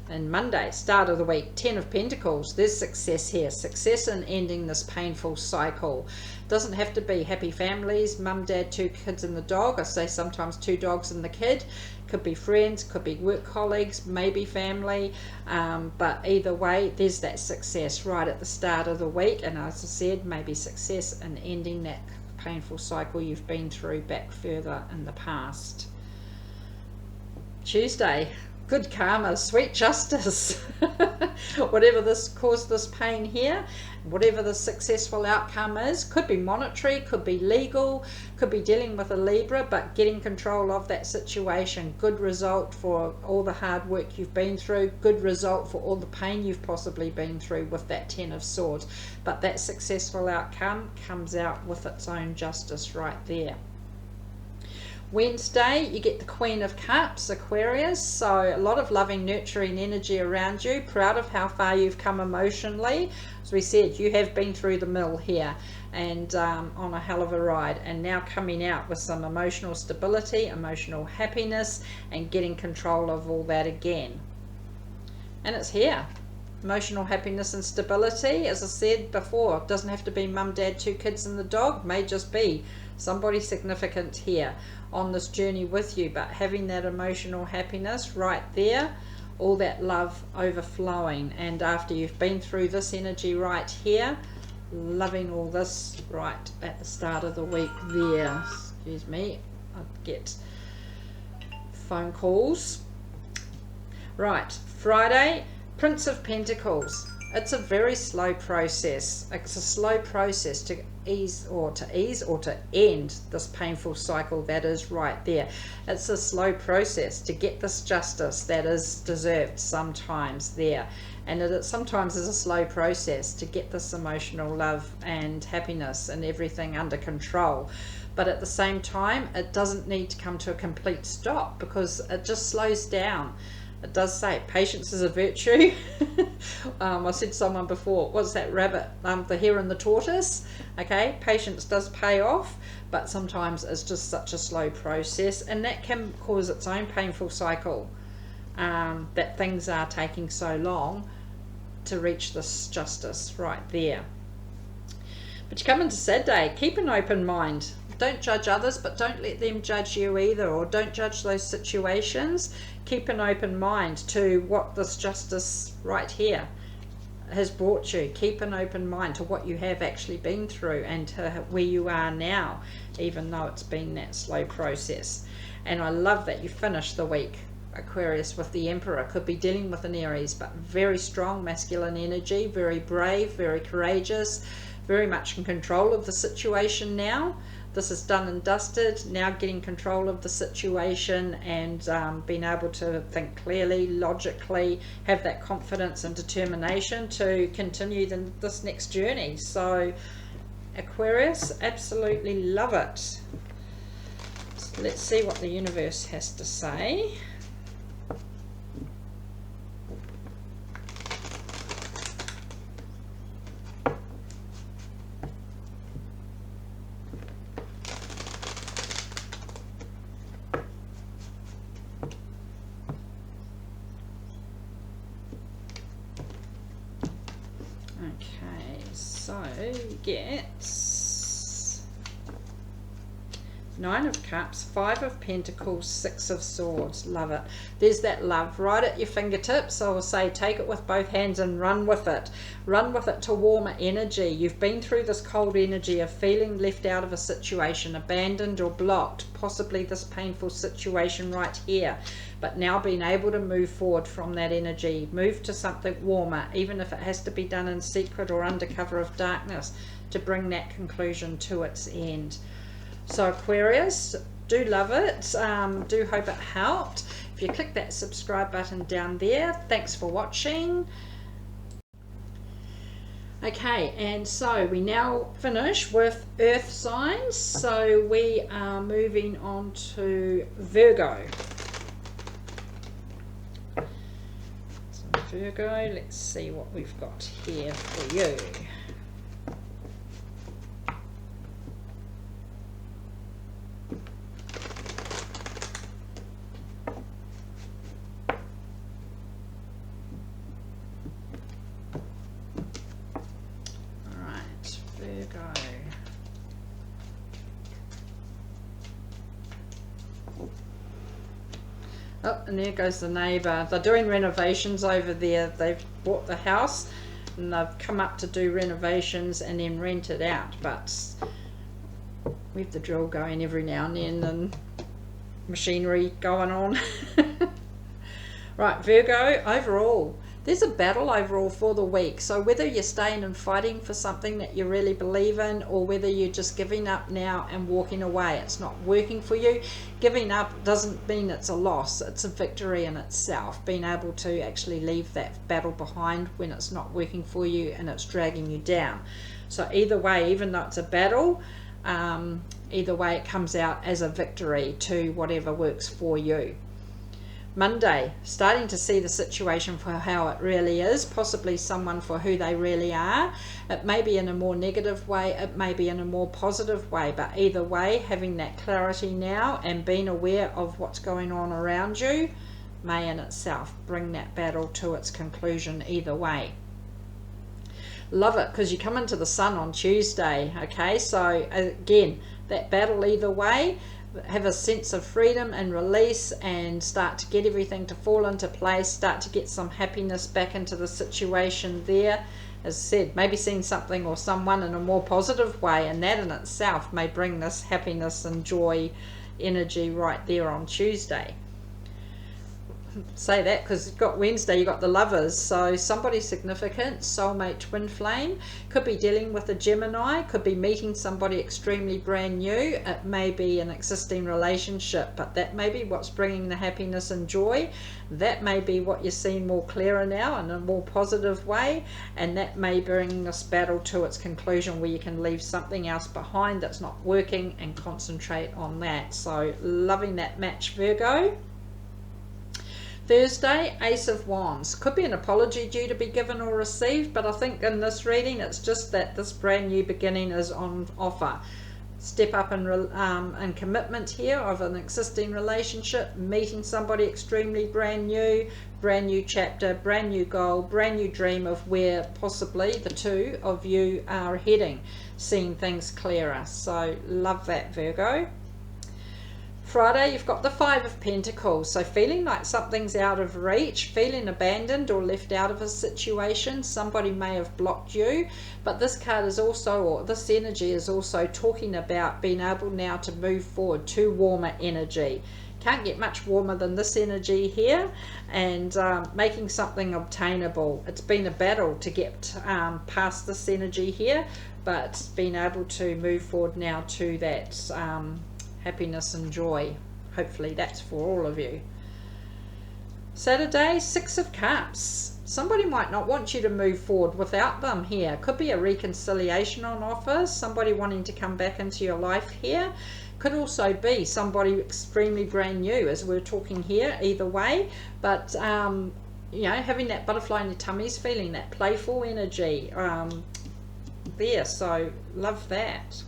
And Monday, start of the week, Ten of Pentacles. There's success here, success in ending this painful cycle. Doesn't have to be happy families, mum, dad, 2 kids and the dog. I say sometimes 2 dogs and the kid. Could be friends, could be work colleagues, maybe family, but either way there's that success right at the start of the week, and as I said, maybe success in ending that painful cycle you've been through back further in the past. Tuesday, good karma, sweet justice. Whatever this caused this pain here, whatever the successful outcome is, could be monetary, could be legal, could be dealing with a Libra, but getting control of that situation. Good result for all the hard work you've been through, good result for all the pain you've possibly been through with that Ten of Swords. But that successful outcome comes out with its own justice right there. Wednesday, you get the Queen of Cups, Aquarius. So a lot of loving, nurturing energy around you. Proud of how far you've come emotionally. As we said, you have been through the mill here and on a hell of a ride, and now coming out with some emotional stability, emotional happiness, and getting control of all that again. And it's here. Emotional happiness and stability, as I said before, doesn't have to be mum, dad, 2 kids and the dog. May just be somebody significant here on this journey with you, but having that emotional happiness right there, all that love overflowing. And after you've been through this energy right here, loving all this right at the start of the week there. Excuse me, I get phone calls. Right, Friday, Prince of Pentacles. It's a very slow process. It's a slow process to ease or to end this painful cycle that is right there. It's a slow process to get this justice that is deserved sometimes there. And it sometimes is a slow process to get this emotional love and happiness and everything under control. But at the same time, it doesn't need to come to a complete stop, because it just slows down. It does say patience is a virtue. I said to someone before, what's that rabbit? The hare and the tortoise. Okay, patience does pay off, but sometimes it's just such a slow process, and that can cause its own painful cycle. that things are taking so long to reach this justice right there. But you come into Saturday, keep an open mind. Don't judge others, but don't let them judge you either, or don't judge those situations. Keep an open mind to what this justice right here has brought you. Keep an open mind to what you have actually been through and to where you are now, even though it's been that slow process. And I love that you finished the week, Aquarius, with the Emperor. Could be dealing with an Aries, but very strong masculine energy, very brave, very courageous, very much in control of the situation now. This is done and dusted. Now getting control of the situation and being able to think clearly, logically, have that confidence and determination to continue this next journey. So Aquarius, absolutely love it. So let's see what the universe has to say. Okay, so you get Nine of Cups, Five of Pentacles, Six of Swords. Love it. There's that love right at your fingertips. So I'll say take it with both hands and run with it. Run with it to warmer energy. You've been through this cold energy of feeling left out of a situation, abandoned or blocked, possibly this painful situation right here. But now being able to move forward from that energy, move to something warmer, even if it has to be done in secret or under cover of darkness, to bring that conclusion to its end. So Aquarius, do love it, do hope it helped. If you click that subscribe button down there, thanks for watching. Okay, and so we now finish with earth signs, so we are moving on to Virgo. So Virgo, let's see what we've got here for you. Oh, and there goes the neighbour. They're doing renovations over there. They've bought the house and they've come up to do renovations and then rent it out. But we have the drill going every now and then and machinery going on. Right, Virgo, overall, there's a battle overall for the week. So whether you're staying and fighting for something that you really believe in, or whether you're just giving up now and walking away, it's not working for you. Giving up doesn't mean it's a loss. It's a victory in itself. Being able to actually leave that battle behind when it's not working for you and it's dragging you down. So either way, even though it's a battle, either way it comes out as a victory to whatever works for you. Monday, starting to see the situation for how it really is, possibly someone for who they really are. It may be in a more negative way, it may be in a more positive way, but either way, having that clarity now and being aware of what's going on around you may in itself bring that battle to its conclusion either way. Love it, because you come into the sun on Tuesday, okay? So again, that battle either way, have a sense of freedom and release and start to get everything to fall into place, start to get some happiness back into the situation there. As I said, maybe seeing something or someone in a more positive way, and that in itself may bring this happiness and joy energy right there on Tuesday. Say that because you've got Wednesday, you've got the Lovers, so somebody significant, soulmate, twin flame, could be dealing with a Gemini, could be meeting somebody extremely brand new. It may be an existing relationship, but that may be what's bringing the happiness and joy. That may be what you're seeing more clearer now in a more positive way, and that may bring this battle to its conclusion where you can leave something else behind that's not working and concentrate on that. So loving that match, Virgo. Thursday, Ace of Wands. Could be an apology due to be given or received, but I think in this reading it's just that this brand new beginning is on offer. Step up in commitment here of an existing relationship, meeting somebody extremely brand new chapter, brand new goal, brand new dream of where possibly the two of you are heading, seeing things clearer. So love that, Virgo. Friday, you've got the Five of Pentacles, so feeling like something's out of reach, feeling abandoned or left out of a situation. Somebody may have blocked you, but this card is also, or this energy is also talking about being able now to move forward to warmer energy. Can't get much warmer than this energy here, and making something obtainable. It's been a battle to get past this energy here, but being able to move forward now to that happiness and joy. Hopefully that's for all of you. Saturday, Six of Cups. Somebody might not want you to move forward without them here. Could be a reconciliation on offer, somebody wanting to come back into your life here. Could also be somebody extremely brand new, as we're talking here, either way. But you know, having that butterfly in your tummies, feeling that playful energy there. So love that.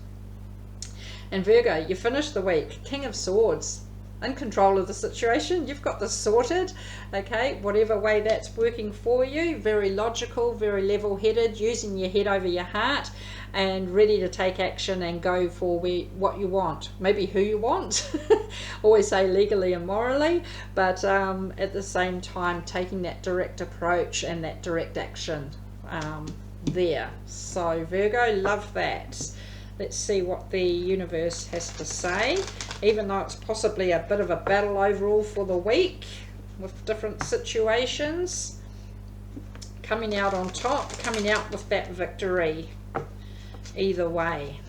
And Virgo, you finish the week, King of Swords, in control of the situation. You've got this sorted, okay, whatever way that's working for you. Very logical, very level-headed, using your head over your heart, and ready to take action and go for what you want, maybe who you want. Always say legally and morally, but at the same time taking that direct approach and that direct action there. So Virgo, love that. Let's see what the universe has to say, even though it's possibly a bit of a battle overall for the week with different situations. Coming out on top, coming out with that victory either way.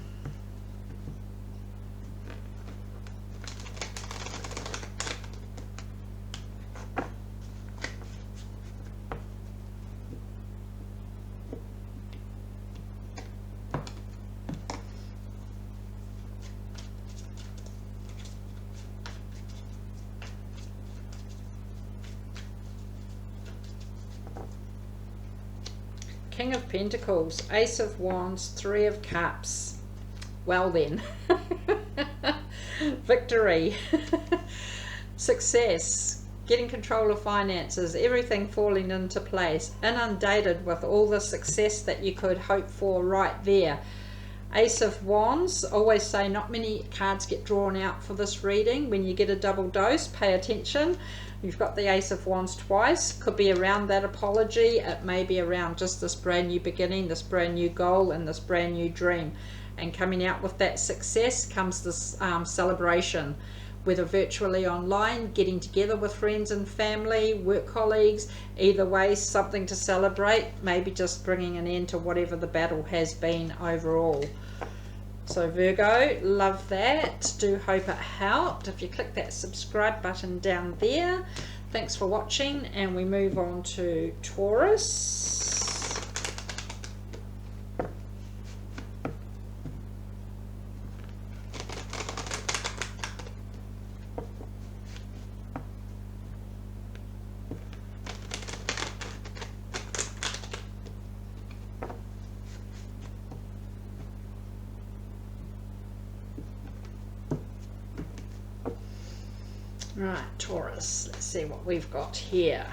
King of Pentacles, Ace of Wands, Three of Cups. Well then, victory, success, getting control of finances, everything falling into place, inundated with all the success that you could hope for right there. Ace of Wands, always say not many cards get drawn out for this reading. When you get a double dose, pay attention. You've got the Ace of Wands twice. Could be around that apology. It may be around just this brand new beginning, this brand new goal, and this brand new dream. And coming out with that success comes this celebration, whether virtually online, getting together with friends and family, work colleagues. Either way, something to celebrate. Maybe just bringing an end to whatever the battle has been overall. So Virgo, love that. Do hope it helped. If you click that subscribe button down there. Thanks for watching, and we move on to Taurus. Right, Taurus, let's see what we've got here.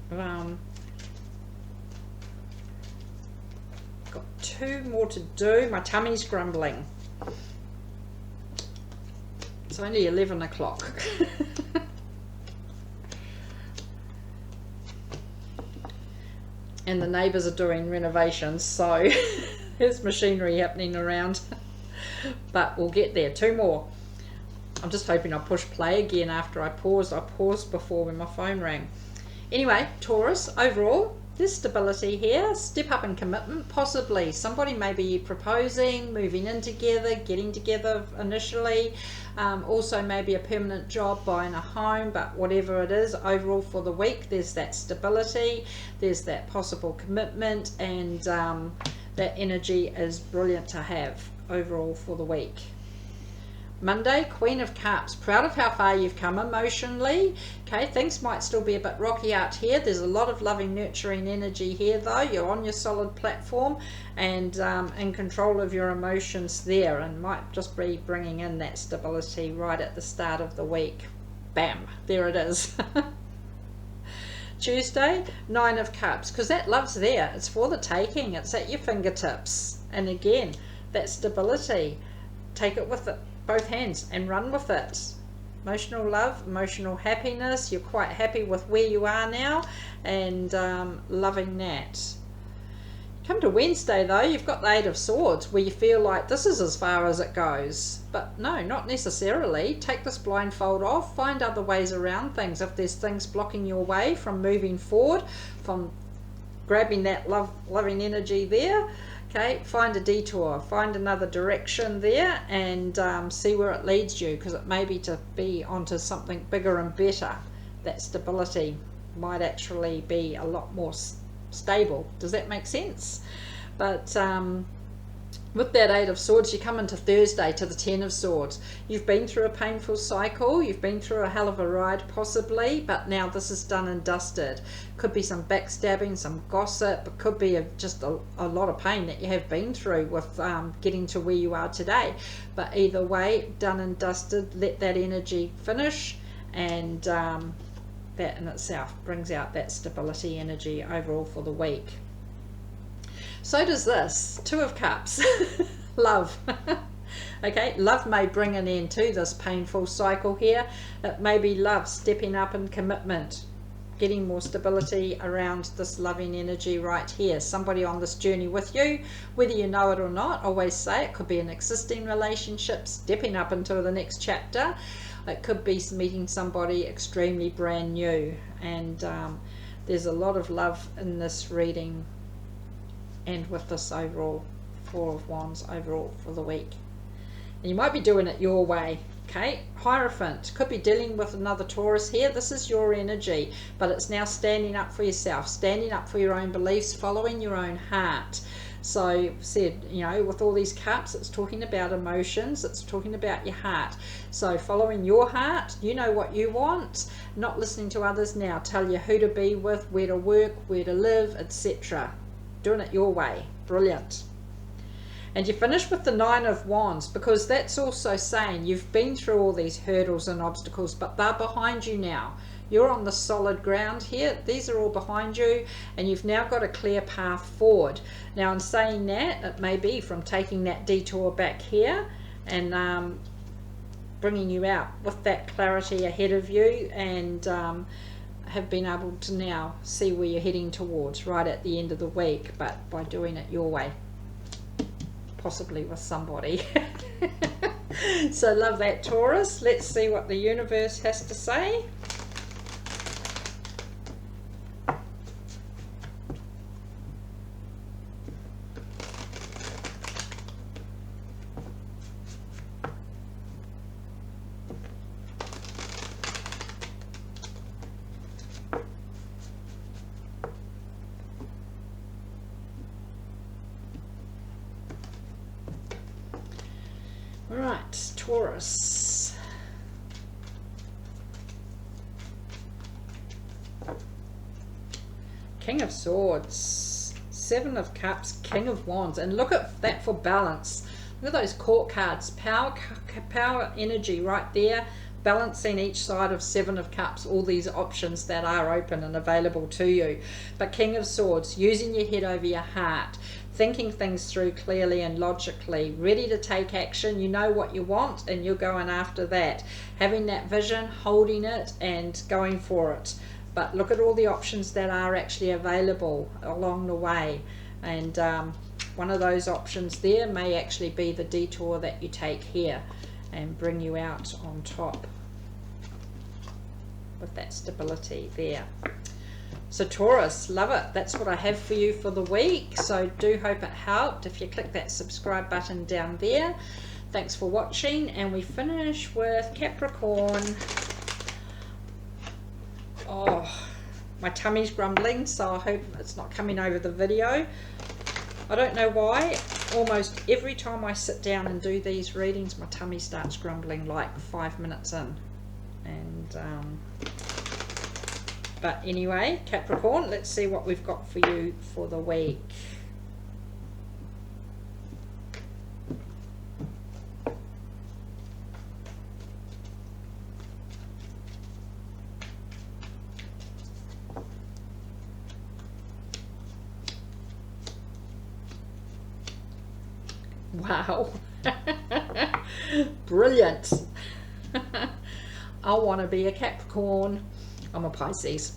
Got 2 more to do. My tummy's grumbling. It's only 11 o'clock. And the neighbours are doing renovations, so there's machinery happening around. But we'll get there. 2 more. I'm just hoping I push play again after I paused. I paused before when my phone rang. Anyway, Taurus, overall, there's stability here. Step up in commitment, possibly. Somebody may be proposing, moving in together, getting together initially. Also maybe a permanent job, buying a home, but whatever it is, overall for the week, there's that stability, there's that possible commitment, and that energy is brilliant to have overall for the week. Monday, Queen of Cups. Proud of how far you've come emotionally. Okay, things might still be a bit rocky out here. There's a lot of loving, nurturing energy here though. You're on your solid platform and in control of your emotions there, and might just be bringing in that stability right at the start of the week. Bam, there it is. Tuesday, Nine of Cups, because that love's there. It's for the taking. It's at your fingertips. And again, that stability. Take it with it, both hands, and run with it. Emotional love, emotional happiness. You're quite happy with where you are now, and loving that. Come to Wednesday though, you've got the Eight of Swords, where you feel like this is as far as it goes. But no, not necessarily. Take this blindfold off, find other ways around things. If there's things blocking your way from moving forward, from grabbing that loving energy there, okay, find a detour, find another direction there, and see where it leads you, because it may be to be onto something bigger and better. That stability might actually be a lot more stable. Does that make sense? But with that Eight of Swords, you come into Thursday to the Ten of Swords. You've been through a painful cycle, you've been through a hell of a ride possibly, but now this is done and dusted. Could be some backstabbing, some gossip, it could be just a lot of pain that you have been through with getting to where you are today. But either way, done and dusted. Let that energy finish, and that in itself brings out that stability energy overall for the week. So does this Two of Cups. Love. Okay, love may bring an end to this painful cycle here. It may be love stepping up in commitment, getting more stability around this loving energy right here. Somebody on this journey with you, whether you know it or not. Always say it could be an existing relationship stepping up into the next chapter. It could be meeting somebody extremely brand new, and there's a lot of love in this reading, and with this overall Four of Wands overall for the week. And you might be doing it your way. Okay, Hierophant, could be dealing with another Taurus here. This is your energy, but it's now standing up for yourself, standing up for your own beliefs, following your own heart. So said, you know, with all these cups, it's talking about emotions, it's talking about your heart. So following your heart, you know what you want, not listening to others now tell you who to be with, where to work, where to live, etc. Doing it your way. Brilliant. And you finish with the Nine of Wands, because that's also saying you've been through all these hurdles and obstacles, but they're behind you now. You're on the solid ground here. These are all behind you, and you've now got a clear path forward. Now, in saying that, it may be from taking that detour back here and bringing you out with that clarity ahead of you, and have been able to now see where you're heading towards right at the end of the week, but by doing it your way, possibly with somebody. So love that, Taurus. Let's see what the universe has to say. Right, Taurus. King of Swords, Seven of Cups, King of Wands, and look at that for balance. Look at those court cards, power energy right there, balancing each side of Seven of Cups, all these options that are open and available to you. But King of Swords, using your head over your heart, thinking things through clearly and logically, ready to take action. You know what you want and you're going after that. Having that vision, holding it and going for it. But look at all the options that are actually available along the way. And one of those options there may actually be the detour that you take here and bring you out on top with that stability there. So Taurus, love it. That's what I have for you for the week. So do hope it helped. If you click that subscribe button down there. Thanks for watching, and we finish with Capricorn. Oh, my tummy's grumbling, so I hope it's not coming over the video. I don't know why. almost every time I sit down and do these readings, my tummy starts grumbling like 5 minutes in. And but anyway, Capricorn, let's see what we've got for you for the week. Wow. Brilliant. I want to be a Capricorn. I'm a Pisces.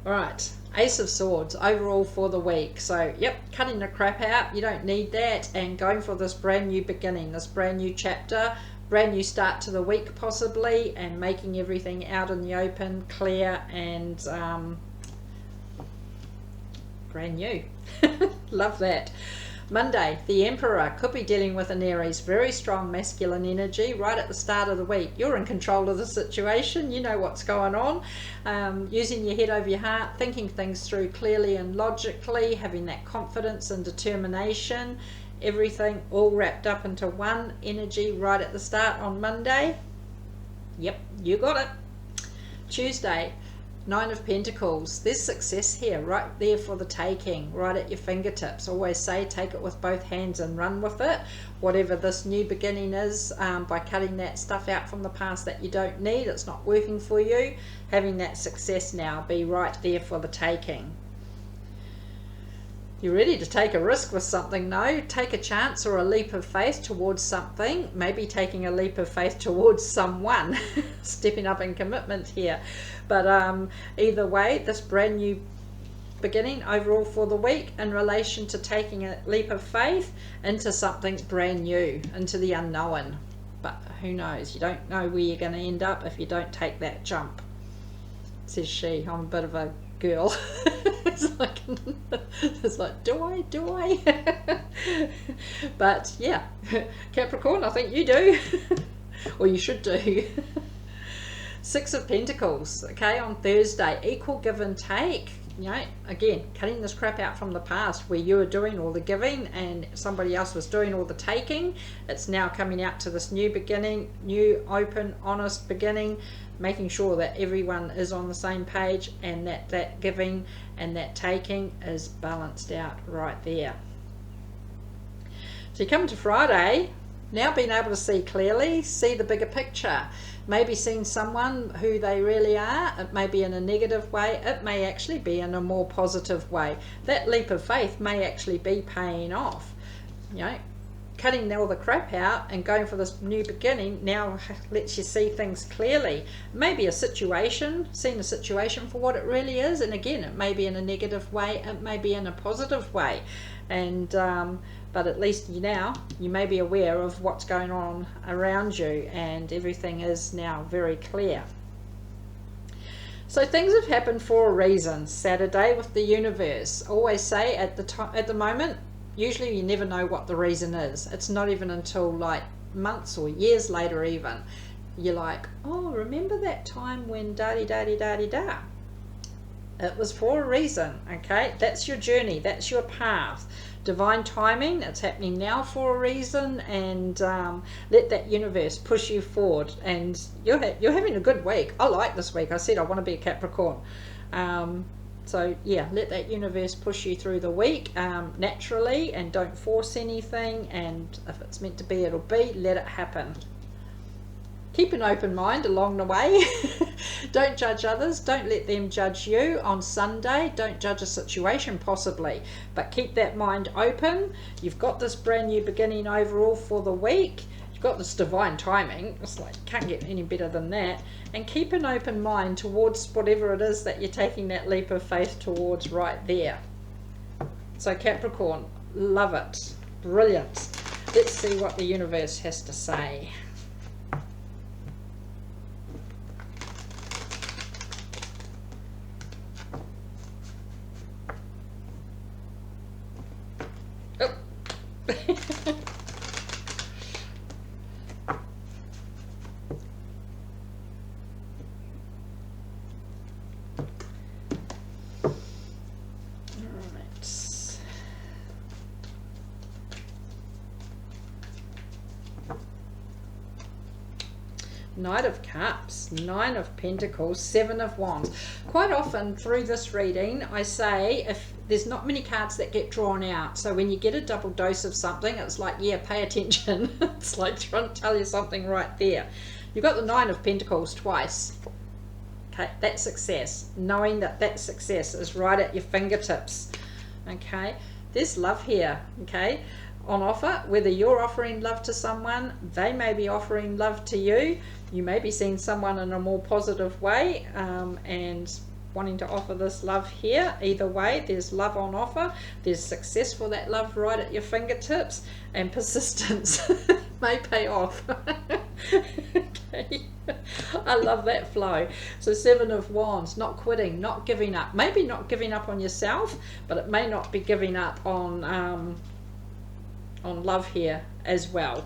All right, Ace of Swords overall for the week. So yep, cutting the crap out, you don't need that, and going for this brand new beginning, this brand new chapter, brand new start to the week possibly, and making everything out in the open, clear, and brand new. Love that. Monday, the Emperor could be dealing with an Aries, very strong masculine energy right at the start of the week. You're in control of the situation, you know what's going on, using your head over your heart, thinking things through clearly and logically, having that confidence and determination, everything all wrapped up into one energy right at the start on Monday. Yep, you got it. Tuesday, Nine of Pentacles. There's success here, right there for the taking, right at your fingertips. Always say, take it with both hands and run with it. Whatever this new beginning is, by cutting that stuff out from the past that you don't need, it's not working for you, having that success now, be right there for the taking. You're ready to take a risk with something now. Take a chance or a leap of faith towards something. Maybe taking a leap of faith towards someone. Stepping up in commitment here. But either way, this brand new beginning overall for the week in relation to taking a leap of faith into something brand new, into the unknown. But who knows? You don't know where you're going to end up if you don't take that jump. Says she. I'm a bit of a girl. it's like do I but yeah, Capricorn, I think you do. Or you should do. Six of Pentacles, okay, on Thursday, equal give and take. You know, again, cutting this crap out from the past where you were doing all the giving and somebody else was doing all the taking. It's now coming out to this new beginning, new open honest beginning, making sure that everyone is on the same page and that giving and that taking is balanced out right there. So you come to Friday, now being able to see clearly, see the bigger picture, maybe seeing someone who they really are. It may be in a negative way, it may actually be in a more positive way. That leap of faith may actually be paying off. You know, cutting all the crap out and going for this new beginning now lets you see things clearly. Maybe a situation, seeing a situation for what it really is, and again, it may be in a negative way, it may be in a positive way, and but at least you may be aware of what's going on around you, and everything is now very clear. So things have happened for a reason. Saturday with the universe. Always say at the moment, usually you never know what the reason is. It's not even until like months or years later even. You're like, oh, remember that time when da-di-da-di-da-di-da? It was for a reason, okay? That's your journey, that's your path. Divine timing, it's happening now for a reason, and let that universe push you forward. And you're having a good week. I like this week. I said I want to be a Capricorn. So yeah, let that universe push you through the week naturally, and don't force anything, and if it's meant to be, it'll be. Let it happen. Keep an open mind along the way. Don't judge others, don't let them judge you. On Sunday, don't judge a situation possibly, but keep that mind open. You've got this brand new beginning overall for the week. You've got this divine timing. It's like, can't get any better than that. And keep an open mind towards whatever it is that you're taking that leap of faith towards right there. So Capricorn, love it. Brilliant. Let's see what the universe has to say. Knight of Cups, Nine of Pentacles, Seven of Wands. Quite often through this reading, I say if there's not many cards that get drawn out. So when you get a double dose of something, it's like, yeah, pay attention. It's like trying to tell you something right there. You've got the Nine of Pentacles twice. Okay, that's success. Knowing that that success is right at your fingertips. Okay, there's love here. Okay, on offer, whether you're offering love to someone, they may be offering love to you. You may be seeing someone in a more positive way and wanting to offer this love here. Either way, there's love on offer. There's success for that love right at your fingertips, and persistence may pay off. Okay, I love that flow. So Seven of Wands, not quitting, not giving up. Maybe not giving up on yourself, but it may not be giving up on love here as well,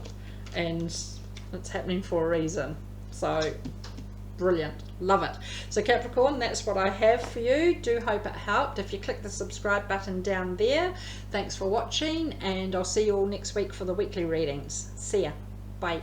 and it's happening for a reason. So brilliant, love it. So Capricorn, that's what I have for you. Do hope it helped. If you click the subscribe button down there, thanks for watching, and I'll see you all next week for the weekly readings. See ya, bye.